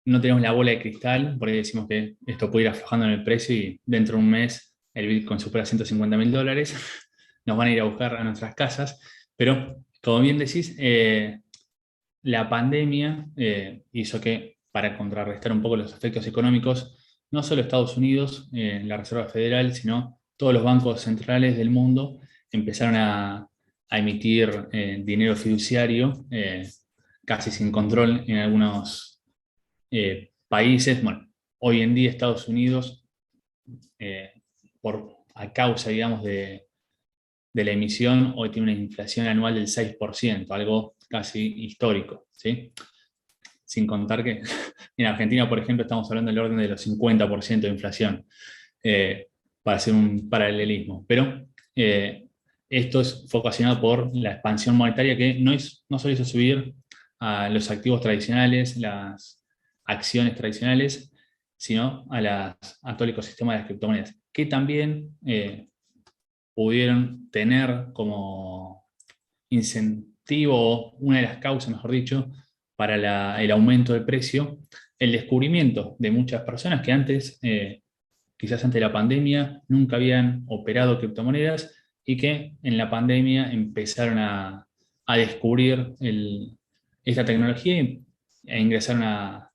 tenemos la bola de cristal, por ahí decimos que esto puede ir aflojando en el precio y dentro de un mes el Bitcoin supera $150.000, nos van a ir a buscar a nuestras casas, pero como bien decís, la pandemia hizo que, para contrarrestar un poco los efectos económicos, no solo Estados Unidos, la Reserva Federal, sino todos los bancos centrales del mundo empezaron a emitir dinero fiduciario casi sin control en algunos países. Bueno, hoy en día Estados Unidos, a causa, digamos, de la emisión, hoy tiene una inflación anual del 6%, algo casi histórico, ¿sí? Sin contar que en Argentina, por ejemplo, estamos hablando del orden de los 50% de inflación, para hacer un paralelismo. Pero esto fue ocasionado por la expansión monetaria que no solo hizo subir a los activos tradicionales, las acciones tradicionales, sino a todo el ecosistema de las criptomonedas, que también pudieron tener como incentivo, una de las causas, mejor dicho, para el aumento del precio, el descubrimiento de muchas personas que antes, quizás antes de la pandemia, nunca habían operado criptomonedas y que en la pandemia empezaron a descubrir esta tecnología e ingresaron a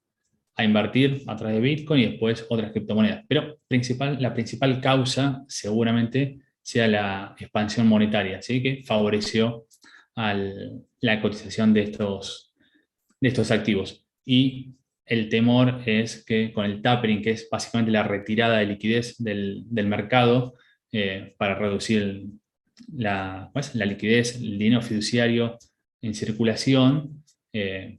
invertir a través de Bitcoin y después otras criptomonedas. Pero la principal causa seguramente sea la expansión monetaria, ¿sí? Que favoreció la cotización de estos activos. Y el temor es que con el tapering, que es básicamente la retirada de liquidez del mercado para reducir la liquidez, el dinero fiduciario en circulación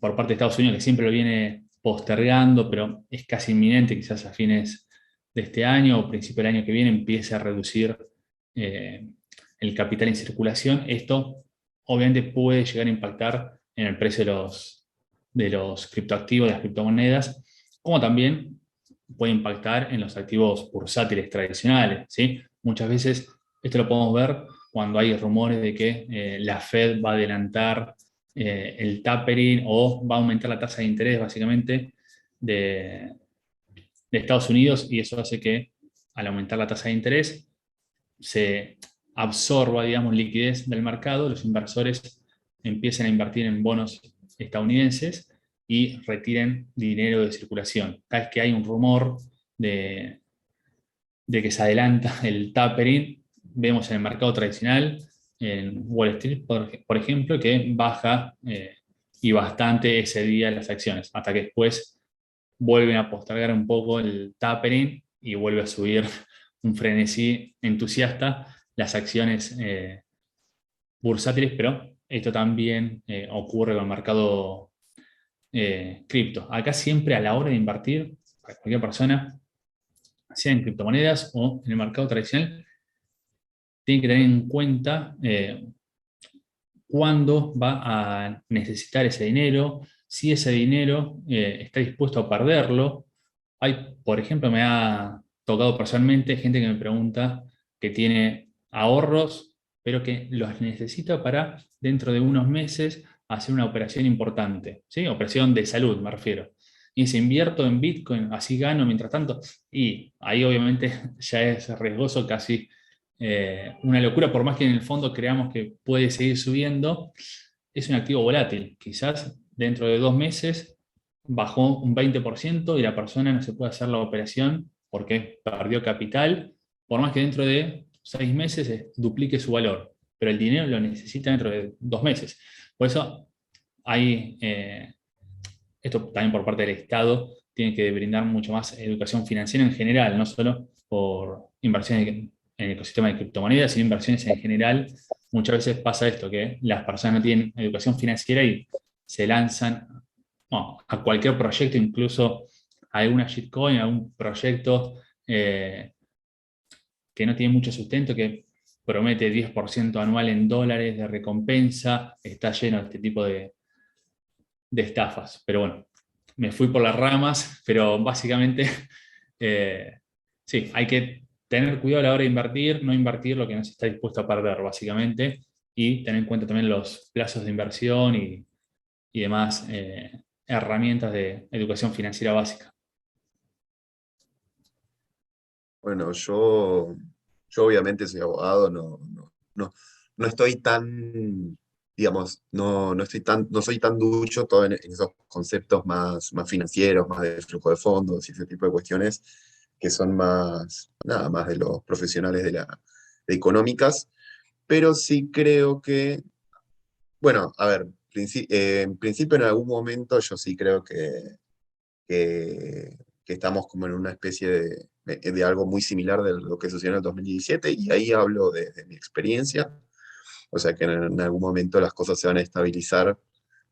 por parte de Estados Unidos, que siempre lo viene postergando, pero es casi inminente, quizás a fines de este año o principio del año que viene empiece a reducir el capital en circulación. Esto obviamente puede llegar a impactar en el precio de los criptoactivos, de las criptomonedas, como también puede impactar en los activos bursátiles tradicionales, ¿sí? Muchas veces esto lo podemos ver cuando hay rumores de que la Fed va a adelantar el tapering o va a aumentar la tasa de interés básicamente de Estados Unidos, y eso hace que al aumentar la tasa de interés se absorba, digamos, liquidez del mercado, los inversores empiecen a invertir en bonos estadounidenses y retiren dinero de circulación. Cada vez que hay un rumor de que se adelanta el tapering, vemos en el mercado tradicional, en Wall Street, por ejemplo, que baja y bastante ese día las acciones, hasta que después vuelven a postergar un poco el tapering y vuelve a subir un frenesí entusiasta las acciones bursátiles, pero esto también ocurre con el mercado cripto. Acá siempre a la hora de invertir, para cualquier persona, sea en criptomonedas o en el mercado tradicional, tiene que tener en cuenta cuándo va a necesitar ese dinero, si ese dinero está dispuesto a perderlo. Por ejemplo, me ha tocado personalmente gente que me pregunta que tiene ahorros, pero que los necesita para dentro de unos meses hacer una operación importante, ¿sí? Operación de salud, me refiero. Y si invierto en Bitcoin, así gano mientras tanto. Y ahí obviamente ya es riesgoso, casi una locura, por más que en el fondo creamos que puede seguir subiendo, es un activo volátil. Quizás dentro de 2 meses bajó un 20% y la persona no se puede hacer la operación porque perdió capital, por más que dentro de 6 meses duplique su valor, pero el dinero lo necesita dentro de 2 meses. Por eso hay, esto también por parte del Estado, tiene que brindar mucho más educación financiera en general, no solo por inversiones en el ecosistema de criptomonedas, sino inversiones en general. Muchas veces pasa esto, que las personas no tienen educación financiera y se lanzan, bueno, a cualquier proyecto, incluso a alguna shitcoin, a un proyecto que no tiene mucho sustento, que promete 10% anual en dólares de recompensa, está lleno de este tipo de estafas. Pero bueno, me fui por las ramas, pero básicamente sí, hay que tener cuidado a la hora de invertir, no invertir lo que no se está dispuesto a perder, básicamente, y tener en cuenta también los plazos de inversión y demás herramientas de educación financiera básica. Bueno, yo obviamente soy abogado, no, no estoy tan, digamos, no soy tan ducho todo en esos conceptos más financieros, más de flujo de fondos y ese tipo de cuestiones que son nada más de los profesionales de económicas, pero sí creo que, bueno, a ver, en principio en algún momento yo sí creo que estamos como en una especie de algo muy similar de lo que sucedió en el 2017, y ahí hablo de mi experiencia, o sea que en algún momento las cosas se van a estabilizar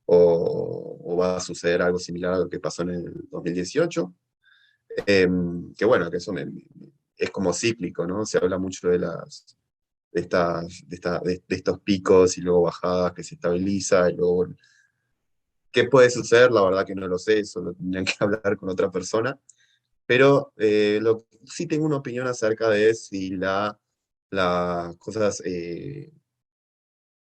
o va a suceder algo similar a lo que pasó en el 2018, que bueno, que eso es como cíclico, ¿no? Se habla mucho de estos picos y luego bajadas que se estabiliza y luego... ¿Qué puede suceder? La verdad que no lo sé, eso lo tendrían que hablar con otra persona. Pero sí tengo una opinión acerca de si las cosas, si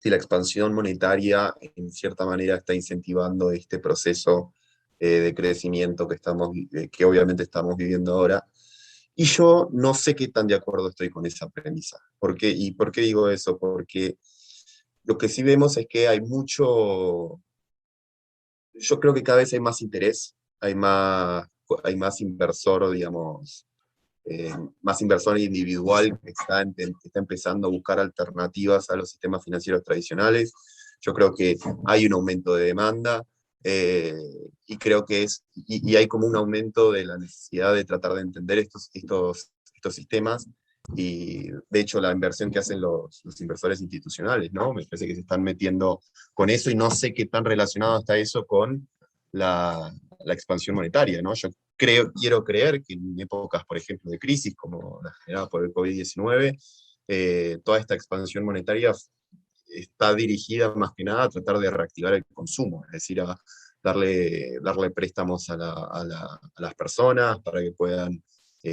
la expansión monetaria en cierta manera está incentivando este proceso de crecimiento que obviamente estamos viviendo ahora. Y yo no sé qué tan de acuerdo estoy con esa premisa. ¿Y por qué digo eso? Porque lo que sí vemos es que yo creo que cada vez hay más interés, hay más inversor, digamos, más inversor individual que está empezando a buscar alternativas a los sistemas financieros tradicionales. Yo creo que hay un aumento de demanda eh, y creo que y hay como un aumento de la necesidad de tratar de entender estos sistemas, y de hecho la inversión que hacen los inversores institucionales, ¿no? Me parece que se están metiendo con eso, y no sé qué tan relacionado está eso con la expansión monetaria, ¿no? Yo quiero creer que en épocas, por ejemplo, de crisis como la generada por el COVID-19, toda esta expansión monetaria está dirigida más que nada a tratar de reactivar el consumo, es decir, a darle préstamos a las personas para que puedan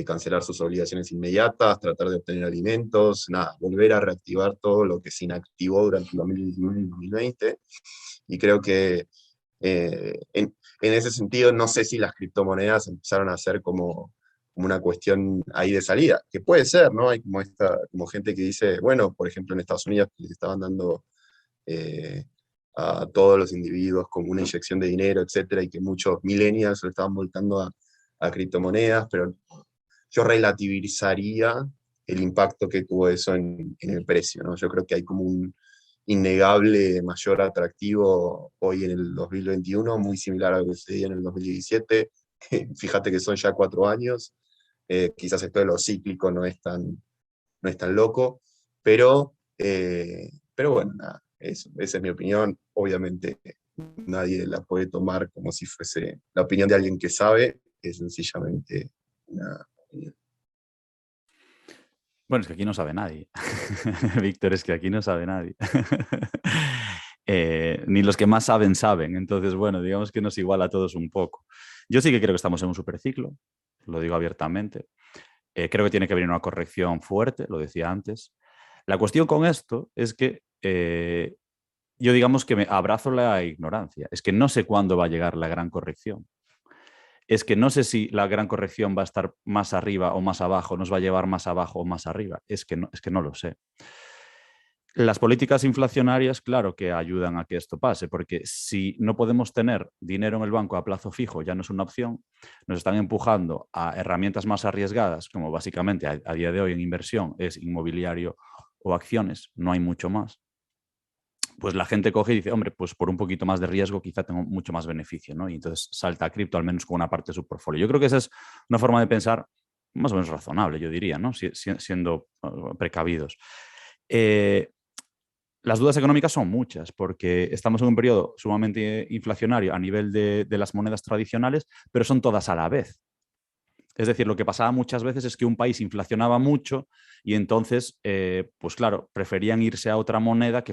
cancelar sus obligaciones inmediatas, tratar de obtener alimentos, nada, volver a reactivar todo lo que se inactivó durante el 2019 y 2020. Y creo que en ese sentido, no sé si las criptomonedas empezaron a ser como una cuestión ahí de salida, que puede ser, ¿no? Hay como gente que dice, bueno, por ejemplo, en Estados Unidos les estaban dando a todos los individuos como una inyección de dinero, etcétera, y que muchos millennials lo estaban volcando a criptomonedas, pero yo relativizaría el impacto que tuvo eso en el precio, ¿no? Yo creo que hay como un innegable mayor atractivo hoy en el 2021, muy similar a lo que sucedía en el 2017. Fíjate que son ya 4 años, quizás esto de lo cíclico no es tan loco, pero bueno, nada, esa es mi opinión. Obviamente nadie la puede tomar como si fuese la opinión de alguien que sabe, es sencillamente una opinión. Bueno, es que aquí no sabe nadie. Víctor, es que aquí no sabe nadie. Ni los que más saben, saben. Entonces, bueno, digamos que nos iguala a todos un poco. Yo sí que creo que estamos en un superciclo, lo digo abiertamente. Creo que tiene que venir una corrección fuerte, lo decía antes. La cuestión con esto es que yo digamos que me abrazo la ignorancia. Es que no sé cuándo va a llegar la gran corrección. Es que no sé si la gran corrección va a estar más arriba o más abajo, nos va a llevar más abajo o más arriba. Es que no lo sé. Las políticas inflacionarias, claro que ayudan a que esto pase, porque si no podemos tener dinero en el banco a plazo fijo, ya no es una opción, nos están empujando a herramientas más arriesgadas, como básicamente a día de hoy en inversión es inmobiliario o acciones, no hay mucho más. Pues la gente coge y dice, hombre, pues por un poquito más de riesgo quizá tengo mucho más beneficio, ¿no? Y entonces salta a cripto al menos con una parte de su portfolio. Yo creo que esa es una forma de pensar más o menos razonable, yo diría, ¿no? Siendo precavidos. Las dudas económicas son muchas, porque estamos en un periodo sumamente inflacionario a nivel de las monedas tradicionales, pero son todas a la vez. Es decir, lo que pasaba muchas veces es que un país inflacionaba mucho y entonces, pues claro, preferían irse a otra moneda que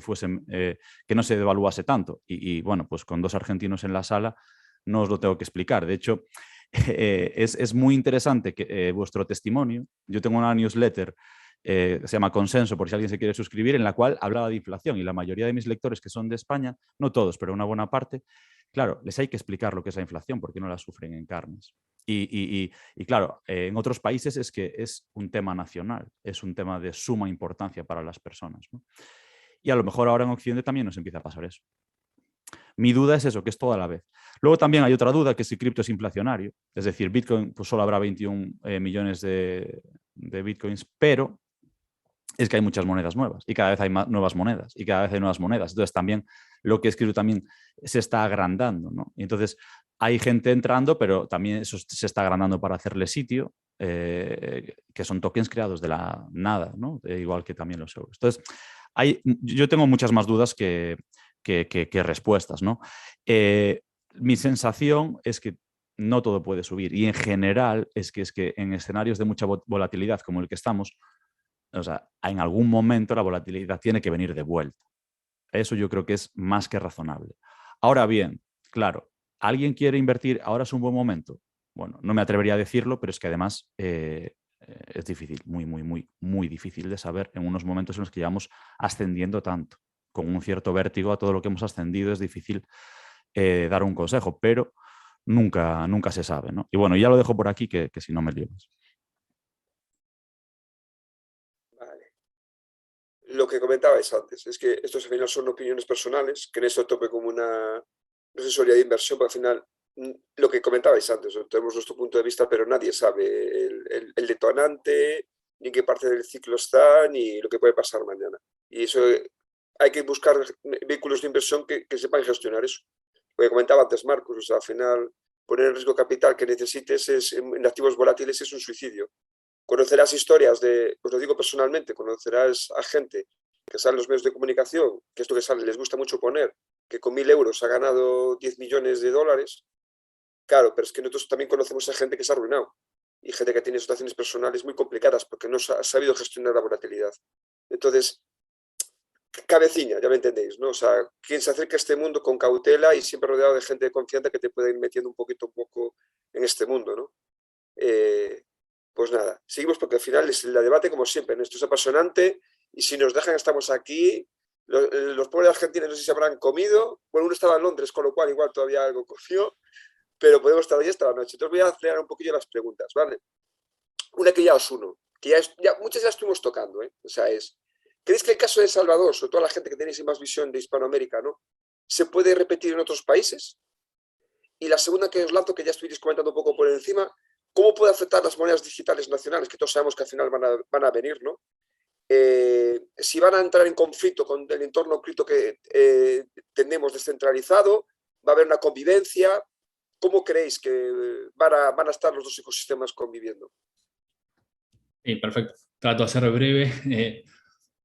no se devaluase tanto. Y bueno, pues con dos argentinos en la sala no os lo tengo que explicar. De hecho, es muy interesante que vuestro testimonio. Yo tengo una newsletter se llama Consenso, por si alguien se quiere suscribir, en la cual hablaba de inflación, y la mayoría de mis lectores que son de España, no todos, pero una buena parte, claro, les hay que explicar lo que es la inflación porque no la sufren en carnes. Y claro, en otros países es que es un tema nacional, es un tema de suma importancia para las personas, ¿no? Y a lo mejor ahora en Occidente también nos empieza a pasar eso. Mi duda es eso, que es toda a la vez. Luego también hay otra duda, que si cripto es inflacionario. Es decir, Bitcoin, pues solo habrá 21 millones de Bitcoins, pero es que hay muchas monedas nuevas y cada vez hay nuevas monedas y cada vez hay nuevas monedas. Entonces también lo que he escrito también se está agrandando, ¿no? Y entonces hay gente entrando, pero también eso se está agrandando para hacerle sitio, que son tokens creados de la nada, ¿no? Igual que también los euros. Entonces, yo tengo muchas más dudas que respuestas, ¿no? Mi sensación es que no todo puede subir y en general es que en escenarios de mucha volatilidad como el que estamos, o sea, en algún momento la volatilidad tiene que venir de vuelta. Eso yo creo que es más que razonable. Ahora bien, claro, ¿alguien quiere invertir? ¿Ahora es un buen momento? Bueno, no me atrevería a decirlo, pero es que además es difícil, muy difícil de saber en unos momentos en los que llevamos ascendiendo tanto. Con un cierto vértigo a todo lo que hemos ascendido es difícil dar un consejo, pero nunca se sabe, ¿no? Y bueno, ya lo dejo por aquí, que si no me lío más. Vale. Lo que comentabais antes es que estos al final son opiniones personales, que en esto tope como una asesoría de inversión, porque al final lo que comentabais antes, ¿no? Tenemos nuestro punto de vista, pero nadie sabe el detonante, ni en qué parte del ciclo está, ni lo que puede pasar mañana. Y eso hay que buscar vehículos de inversión que sepan gestionar eso. Lo que comentaba antes Marcos, o sea, al final poner el riesgo capital que necesites en activos volátiles es un suicidio. Conocerás historias pues lo digo personalmente, conocerás a gente que sale en los medios de comunicación, que esto que sale les gusta mucho poner, que con 1.000 euros ha ganado 10 millones de dólares. Claro, pero es que nosotros también conocemos a gente que se ha arruinado y gente que tiene situaciones personales muy complicadas porque no ha sabido gestionar la volatilidad. Entonces, cabeciña, ya me entendéis, ¿no? O sea, quien se acerca a este mundo con cautela y siempre rodeado de gente de confianza que te puede ir metiendo un poco en este mundo, ¿no? Pues nada, seguimos porque al final es el debate como siempre, ¿no? Esto es apasionante y si nos dejan estamos aquí. Los pobres argentinos no sé si habrán comido, bueno, uno estaba en Londres, con lo cual igual todavía algo coció, pero podemos estar ahí hasta la noche. Entonces voy a acelerar un poquillo las preguntas, ¿vale? Una que ya os uno, que muchas ya estuvimos tocando, ¿eh? O sea, ¿creéis que el caso de El Salvador, sobre todo la gente que tenéis más visión de Hispanoamérica, ¿no? ¿Se puede repetir en otros países? Y la segunda que os lanzo, que ya estuviste comentando un poco por encima, ¿cómo puede afectar las monedas digitales nacionales, que todos sabemos que al final van a venir, ¿no? Si van a entrar en conflicto con el entorno cripto que tenemos descentralizado, va a haber una convivencia. ¿Cómo creéis que van a estar los dos ecosistemas conviviendo? Sí, perfecto. Trato de hacer breve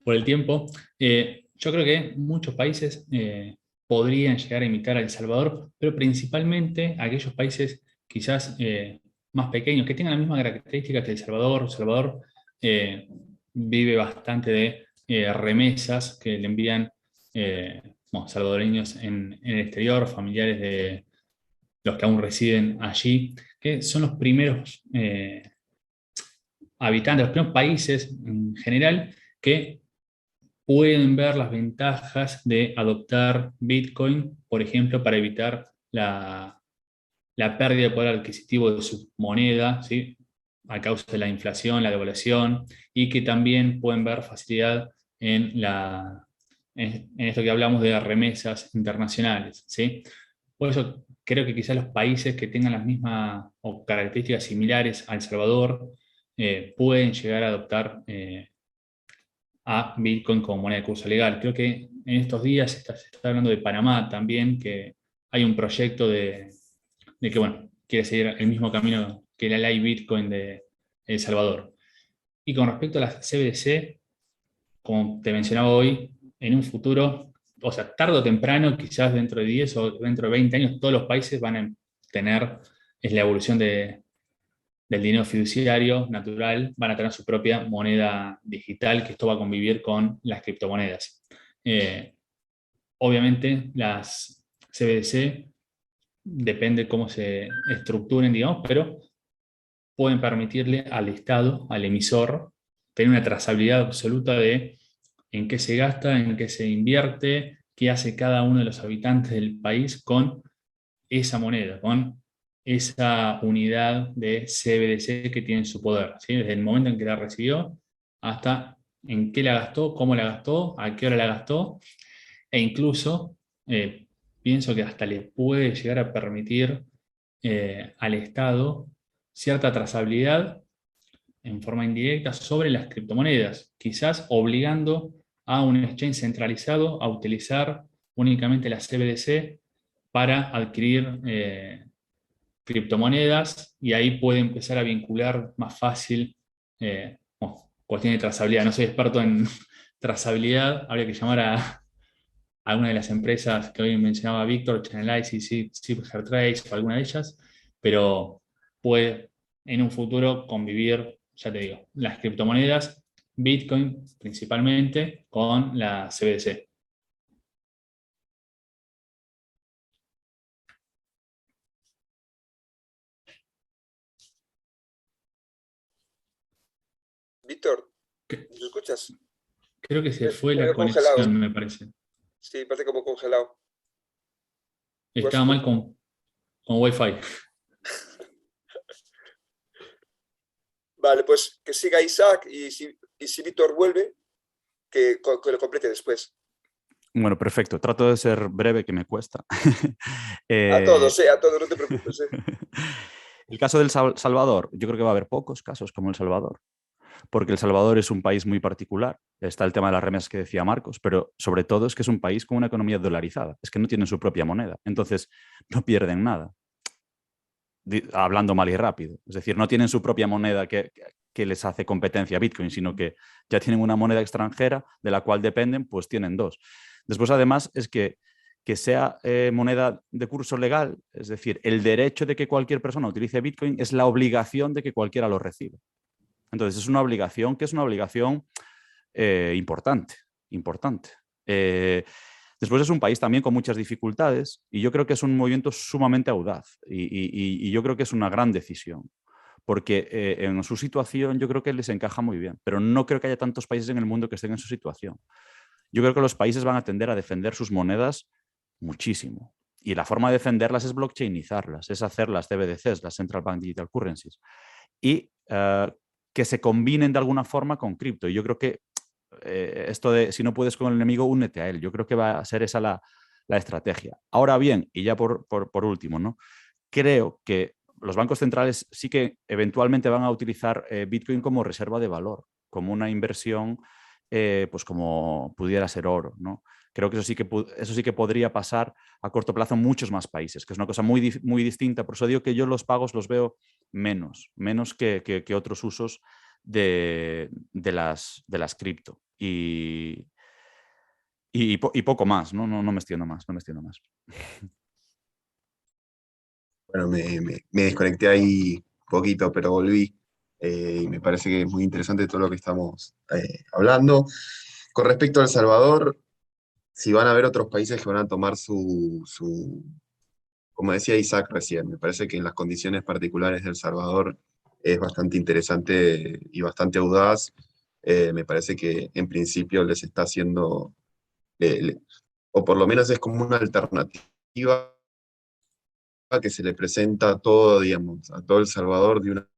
por el tiempo. Yo creo que muchos países podrían llegar a imitar a El Salvador, pero principalmente aquellos países quizás más pequeños, que tengan la misma característica que El Salvador. El Salvador vive bastante de remesas que le envían salvadoreños en el exterior, familiares de los que aún residen allí, que son los primeros habitantes, los primeros países en general que pueden ver las ventajas de adoptar Bitcoin, por ejemplo, para evitar la pérdida de poder adquisitivo de su moneda, ¿sí? A causa de la inflación, la devaluación, y que también pueden ver facilidad en esto que hablamos de remesas internacionales, ¿sí? Por eso creo que quizás los países que tengan las mismas o características similares a El Salvador pueden llegar a adoptar a Bitcoin como moneda de curso legal. Creo que en estos días se está hablando de Panamá también, que hay un proyecto de que, bueno, quiere seguir el mismo camino que la ley Bitcoin de El Salvador. Y con respecto a las CBDC, como te mencionaba hoy, en un futuro, o sea, tarde o temprano, quizás dentro de 10 o dentro de 20 años, todos los países van a tener, es la evolución del dinero fiduciario natural, van a tener su propia moneda digital, que esto va a convivir con las criptomonedas. Obviamente, las CBDC depende cómo se estructuren, digamos, pero pueden permitirle al Estado, al emisor, tener una trazabilidad absoluta de en qué se gasta, en qué se invierte, qué hace cada uno de los habitantes del país con esa moneda, con esa unidad de CBDC que tiene en su poder, ¿sí? Desde el momento en que la recibió hasta en qué la gastó, cómo la gastó, a qué hora la gastó, e incluso pienso que hasta le puede llegar a permitir al Estado cierta trazabilidad en forma indirecta sobre las criptomonedas, quizás obligando a un exchange centralizado a utilizar únicamente la CBDC para adquirir criptomonedas, y ahí puede empezar a vincular más fácil cuestión de trazabilidad. No soy experto en trazabilidad, habría que llamar a una de las empresas que hoy mencionaba Víctor, Chainalysis, ZipHerTrace o alguna de ellas, pero puede en un futuro convivir, ya te digo, las criptomonedas, Bitcoin principalmente, con la CBDC. Víctor, Que- ¿me escuchas? Creo que se fue Me la veo congelado. conexión, me parece. Sí, parece como congelado. Igual Estaba mal con Wi-Fi. Vale, pues que siga Isaac y si Víctor vuelve, que lo complete después. Bueno, perfecto. Trato de ser breve, que me cuesta. A todos, no te preocupes. El caso del Salvador, yo creo que va a haber pocos casos como El Salvador, porque El Salvador es un país muy particular. Está el tema de las remesas que decía Marcos, pero sobre todo es que es un país con una economía dolarizada, es que no tienen su propia moneda, entonces no pierden nada. Hablando mal y rápido. Es decir, no tienen su propia moneda que les hace competencia a Bitcoin, sino que ya tienen una moneda extranjera de la cual dependen, pues tienen dos. Después, además, es que sea moneda de curso legal, es decir, el derecho de que cualquier persona utilice Bitcoin es la obligación de que cualquiera lo reciba. Entonces, es una obligación que es una obligación importante. Después es un país también con muchas dificultades y yo creo que es un movimiento sumamente audaz y yo creo que es una gran decisión, porque en su situación yo creo que les encaja muy bien, pero no creo que haya tantos países en el mundo que estén en su situación. Yo creo que los países van a tender a defender sus monedas muchísimo. Y la forma de defenderlas es blockchainizarlas, es hacer las CBDCs, las Central Bank Digital Currencies, y que se combinen de alguna forma con cripto. Y yo creo que esto de si no puedes con el enemigo, únete a él. Yo creo que va a ser esa la estrategia. Ahora bien, y ya por último, ¿no? Creo que los bancos centrales sí que eventualmente van a utilizar Bitcoin como reserva de valor, como una inversión, pues como pudiera ser oro, ¿no? Creo que eso sí que podría pasar a corto plazo en muchos más países, que es una cosa muy, muy distinta. Por eso digo que yo los pagos los veo menos que otros usos de las cripto. Y poco más, ¿no? No me extiendo más. Bueno, me desconecté ahí un poquito, pero volví. Y me parece que es muy interesante todo lo que estamos hablando. Con respecto a El Salvador, si van a haber otros países que van a tomar como decía Isaac recién, me parece que en las condiciones particulares de El Salvador es bastante interesante y bastante audaz. Me parece que en principio les está haciendo, o por lo menos es como una alternativa que se le presenta a todo, digamos, a todo El Salvador de una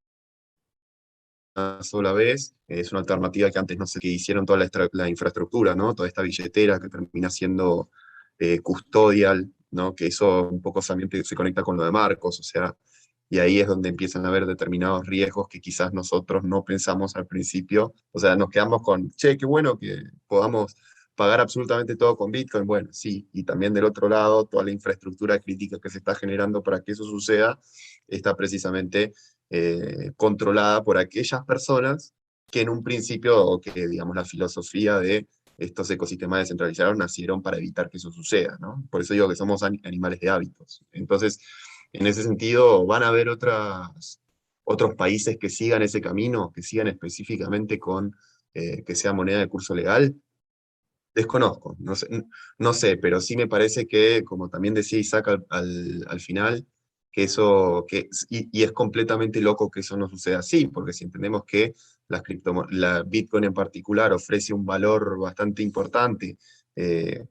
sola vez. Es una alternativa que antes no sé, que hicieron toda la infraestructura, ¿no? Toda esta billetera que termina siendo custodial, ¿no? Que eso un poco también se conecta con lo de Marcos, o sea, y ahí es donde empiezan a haber determinados riesgos que quizás nosotros no pensamos al principio. O sea, nos quedamos con, che, qué bueno que podamos pagar absolutamente todo con Bitcoin. Bueno, sí, y también del otro lado, toda la infraestructura crítica que se está generando para que eso suceda está precisamente controlada por aquellas personas que en un principio, o que digamos la filosofía de estos ecosistemas descentralizados nacieron para evitar que eso suceda, ¿no? Por eso digo que somos animales de hábitos. Entonces, en ese sentido, van a haber otros países que sigan ese camino, que sigan específicamente con que sea moneda de curso legal. Desconozco, no sé, pero sí me parece que, como también decía Isaac al final, que eso, y es completamente loco que eso no suceda así, porque si entendemos que la Bitcoin en particular ofrece un valor bastante importante, eh,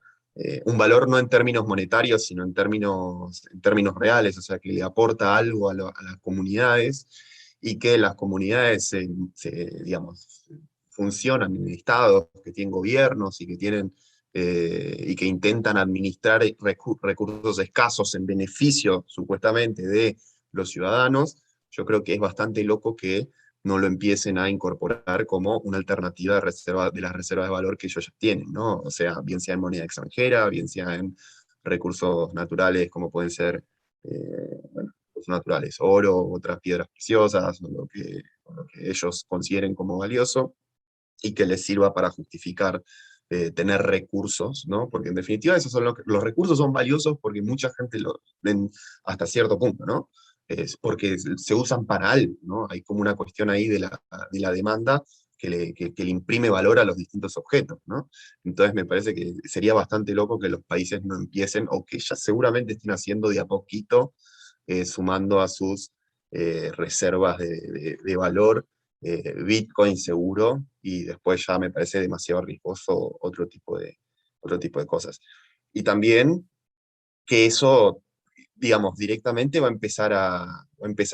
un valor no en términos monetarios, sino en términos reales, o sea, que le aporta algo a las comunidades, y que las comunidades, digamos, funcionan en estados que tienen gobiernos y que tienen y que intentan administrar recursos escasos en beneficio, supuestamente, de los ciudadanos. Yo creo que es bastante loco que no lo empiecen a incorporar como una alternativa de las reservas de valor que ellos ya tienen, ¿no? O sea, bien sea en moneda extranjera, bien sea en recursos naturales como pueden ser, bueno, recursos naturales, oro, otras piedras preciosas, o lo que ellos consideren como valioso, y que les sirva para justificar tener recursos, ¿no? Porque en definitiva esos son los recursos son valiosos porque mucha gente lo ven hasta cierto punto, ¿no? Es porque se usan para algo, ¿no? Hay como una cuestión ahí de la demanda que le imprime valor a los distintos objetos, ¿no? Entonces me parece que sería bastante loco que los países no empiecen, o que ya seguramente estén haciendo de a poquito, sumando a sus reservas de valor Bitcoin seguro, y después ya me parece demasiado riesgoso otro tipo de cosas. Y también que eso, digamos, directamente va a empezar a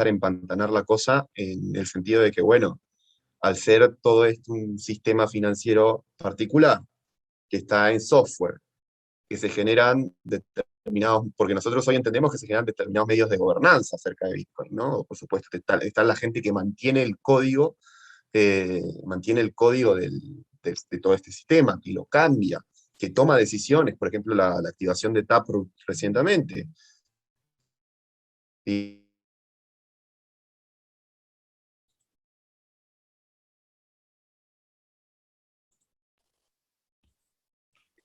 empantanar la cosa en el sentido de que, bueno, al ser todo esto un sistema financiero particular, que está en software, que se generan determinados, porque nosotros hoy entendemos que se generan determinados medios de gobernanza acerca de Bitcoin, ¿no? Por supuesto, está la gente que mantiene el código de todo este sistema, que lo cambia, que toma decisiones, por ejemplo, la activación de Taproot recientemente. Y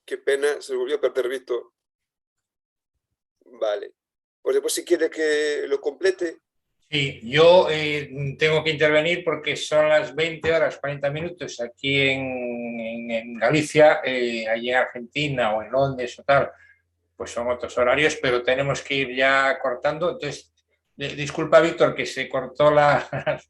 Qué pena, se volvió a perder Víctor. Vale. Pues después, si quiere que lo complete. Sí, yo tengo que intervenir porque son las 20 horas 40 minutos aquí en Galicia, allí en Argentina o en Londres o tal, pues son otros horarios, pero tenemos que ir ya cortando. Entonces, disculpa, Víctor, que se cortó la...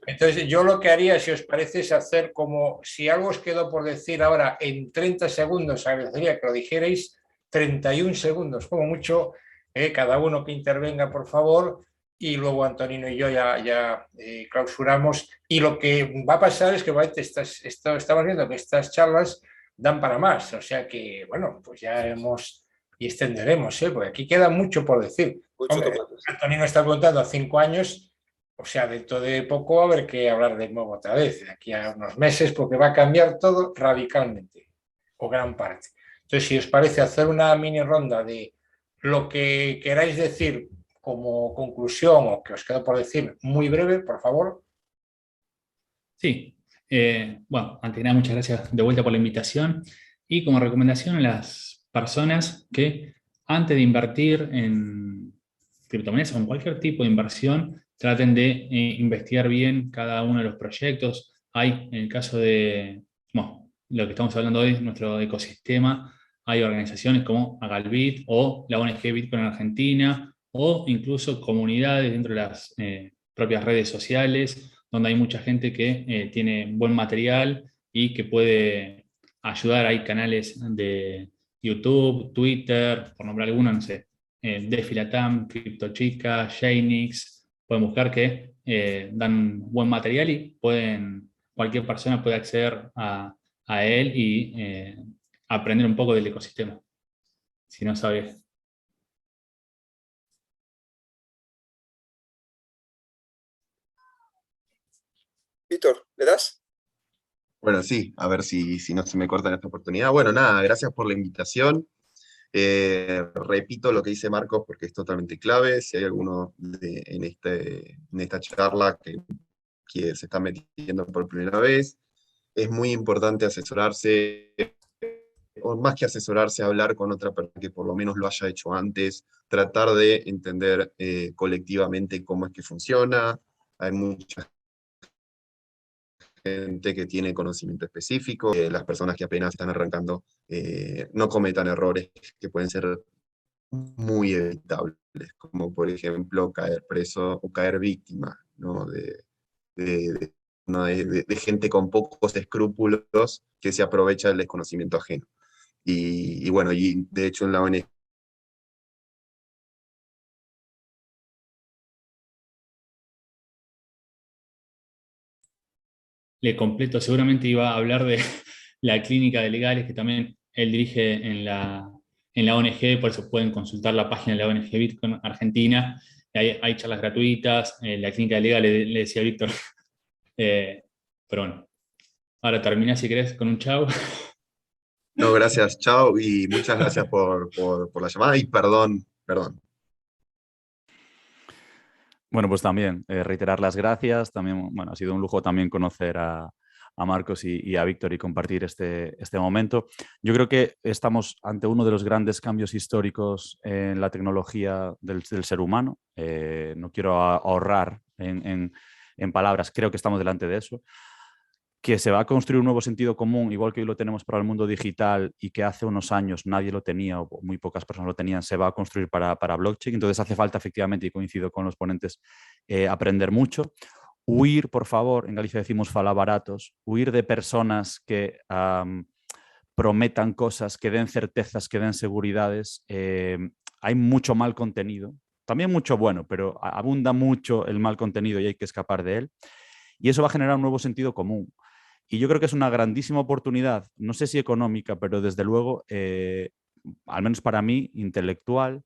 Entonces, yo lo que haría, si os parece, es hacer como, si algo os quedó por decir ahora en 30 segundos, agradecería que lo dijerais 31 segundos, como mucho, cada uno que intervenga, por favor, y luego Antonino y yo ya clausuramos. Y lo que va a pasar es que estamos viendo que estas charlas dan para más, o sea que, bueno, pues ya haremos y extenderemos, porque aquí queda mucho por decir. Mucho Hombre, tomate. Antonino está preguntando a 5 años. O sea, dentro de poco va a haber que hablar de nuevo otra vez, de aquí a unos meses, porque va a cambiar todo radicalmente, o gran parte. Entonces, si os parece hacer una mini ronda de lo que queráis decir como conclusión o que os quedo por decir muy breve, por favor. Sí, bueno, antes que nada, muchas gracias de vuelta por la invitación. Y como recomendación a las personas que antes de invertir en criptomonedas o en cualquier tipo de inversión, traten de investigar bien cada uno de los proyectos. Hay, en el caso de, bueno, lo que estamos hablando hoy, nuestro ecosistema, hay organizaciones como Agalbit o la ONG Bitcoin en Argentina, o incluso comunidades dentro de las propias redes sociales, donde hay mucha gente que tiene buen material y que puede ayudar. Hay canales de YouTube, Twitter, por nombrar algunos, no sé, Defilatam, CryptoChica, Shanix, pueden buscar que dan buen material y cualquier persona puede acceder a él y aprender un poco del ecosistema, si no sabe. Víctor, ¿le das? Bueno, sí, a ver si no se me corta en esta oportunidad. Bueno, nada, gracias por la invitación. Repito lo que dice Marcos porque es totalmente clave. Si hay alguno en esta charla que se está metiendo por primera vez, es muy importante asesorarse, o más que asesorarse, hablar con otra persona que por lo menos lo haya hecho antes, tratar de entender colectivamente cómo es que funciona. Hay mucha gente que tiene conocimiento específico, las personas que apenas están arrancando no cometan errores que pueden ser muy evitables, como por ejemplo caer preso o caer víctima, ¿no? de gente con pocos escrúpulos que se aprovecha del desconocimiento ajeno. Y bueno, y de hecho en la ONG Le completo, seguramente iba a hablar de la clínica de legales que también él dirige en la ONG, por eso pueden consultar la página de la ONG Bitcoin Argentina. Hay charlas gratuitas, la clínica de legales, le decía Víctor. Pero bueno, ahora termina si querés con un chau. No, gracias, chao, y muchas gracias por la llamada y perdón. Bueno, pues también reiterar las gracias. También, bueno, ha sido un lujo también conocer a Marcos y a Víctor y compartir este momento. Yo creo que estamos ante uno de los grandes cambios históricos en la tecnología del ser humano. No quiero ahorrar en palabras, creo que estamos delante de eso. Que se va a construir un nuevo sentido común, igual que hoy lo tenemos para el mundo digital y que hace unos años nadie lo tenía o muy pocas personas lo tenían, se va a construir para blockchain. Entonces hace falta efectivamente, y coincido con los ponentes, aprender mucho. Huir, por favor, en Galicia decimos falabaratos, huir de personas que prometan cosas, que den certezas, que den seguridades. Hay mucho mal contenido, también mucho bueno, pero abunda mucho el mal contenido y hay que escapar de él. Y eso va a generar un nuevo sentido común. Y yo creo que es una grandísima oportunidad, no sé si económica, pero desde luego, al menos para mí, intelectual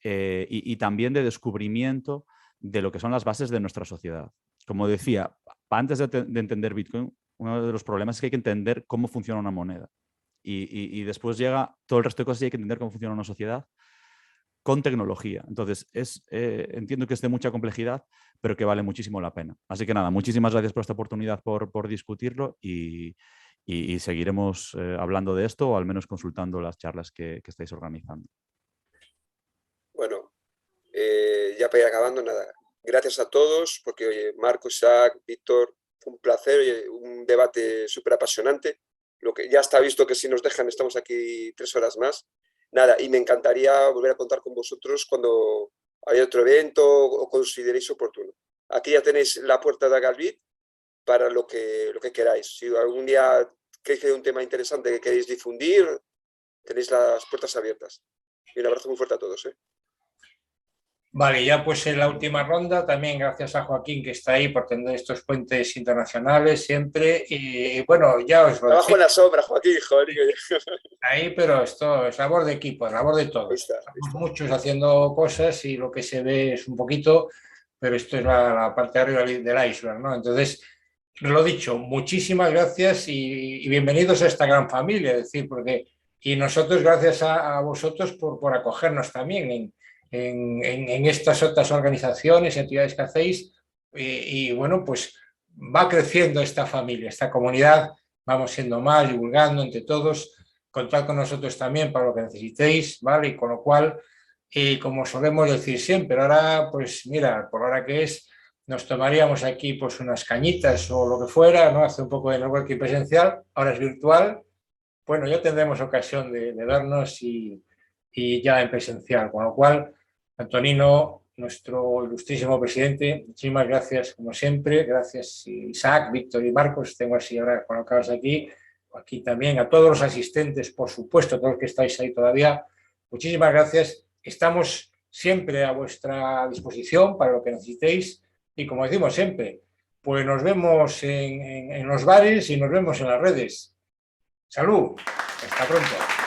y también de descubrimiento de lo que son las bases de nuestra sociedad. Como decía, antes de entender Bitcoin, uno de los problemas es que hay que entender cómo funciona una moneda. Y después llega todo el resto de cosas y hay que entender cómo funciona una sociedad con tecnología. Entonces, entiendo que es de mucha complejidad, pero que vale muchísimo la pena. Así que nada, muchísimas gracias por esta oportunidad, por discutirlo y seguiremos hablando de esto o al menos consultando las charlas que estáis organizando. Bueno, ya para ir acabando, nada. Gracias a todos, porque oye, Marco, Isaac, Víctor, fue un placer, oye, un debate súper apasionante. Lo que ya está visto que si nos dejan estamos aquí 3 horas más. Nada, y me encantaría volver a contar con vosotros cuando haya otro evento o consideréis oportuno. Aquí ya tenéis la puerta de Agalbit para lo que queráis. Si algún día queréis que hay un tema interesante que queréis difundir, tenéis las puertas abiertas. Y un abrazo muy fuerte a todos. Vale, ya pues en la última ronda, también gracias a Joaquín que está ahí por tener estos puentes internacionales siempre. Y bueno, ya os lo Trabajo decía en la sombra, Joaquín, joder. ahí, pero esto es labor de equipo, es labor de todos. Estamos muchos haciendo cosas y lo que se ve es un poquito, pero esto es la parte de arriba del iceberg, ¿no? Entonces, lo dicho, muchísimas gracias y bienvenidos a esta gran familia, es decir, porque y nosotros gracias a vosotros por acogernos también en estas otras organizaciones y actividades que hacéis y bueno, pues va creciendo esta familia, esta comunidad, vamos siendo más, divulgando entre todos, contad con nosotros también para lo que necesitéis, ¿vale? Y con lo cual, como solemos decir siempre, ahora pues mira, por hora que es, nos tomaríamos aquí pues unas cañitas o lo que fuera, ¿no? Hace un poco de networking presencial, ahora es virtual, bueno, ya tendremos ocasión de vernos y ya en presencial, con lo cual, Antonino, nuestro ilustrísimo presidente. Muchísimas gracias, como siempre. Gracias, Isaac, Víctor y Marcos. Tengo así ahora colocados aquí. Aquí también a todos los asistentes, por supuesto, todos los que estáis ahí todavía. Muchísimas gracias. Estamos siempre a vuestra disposición para lo que necesitéis. Y como decimos siempre, pues nos vemos en los bares y nos vemos en las redes. ¡Salud! Hasta pronto.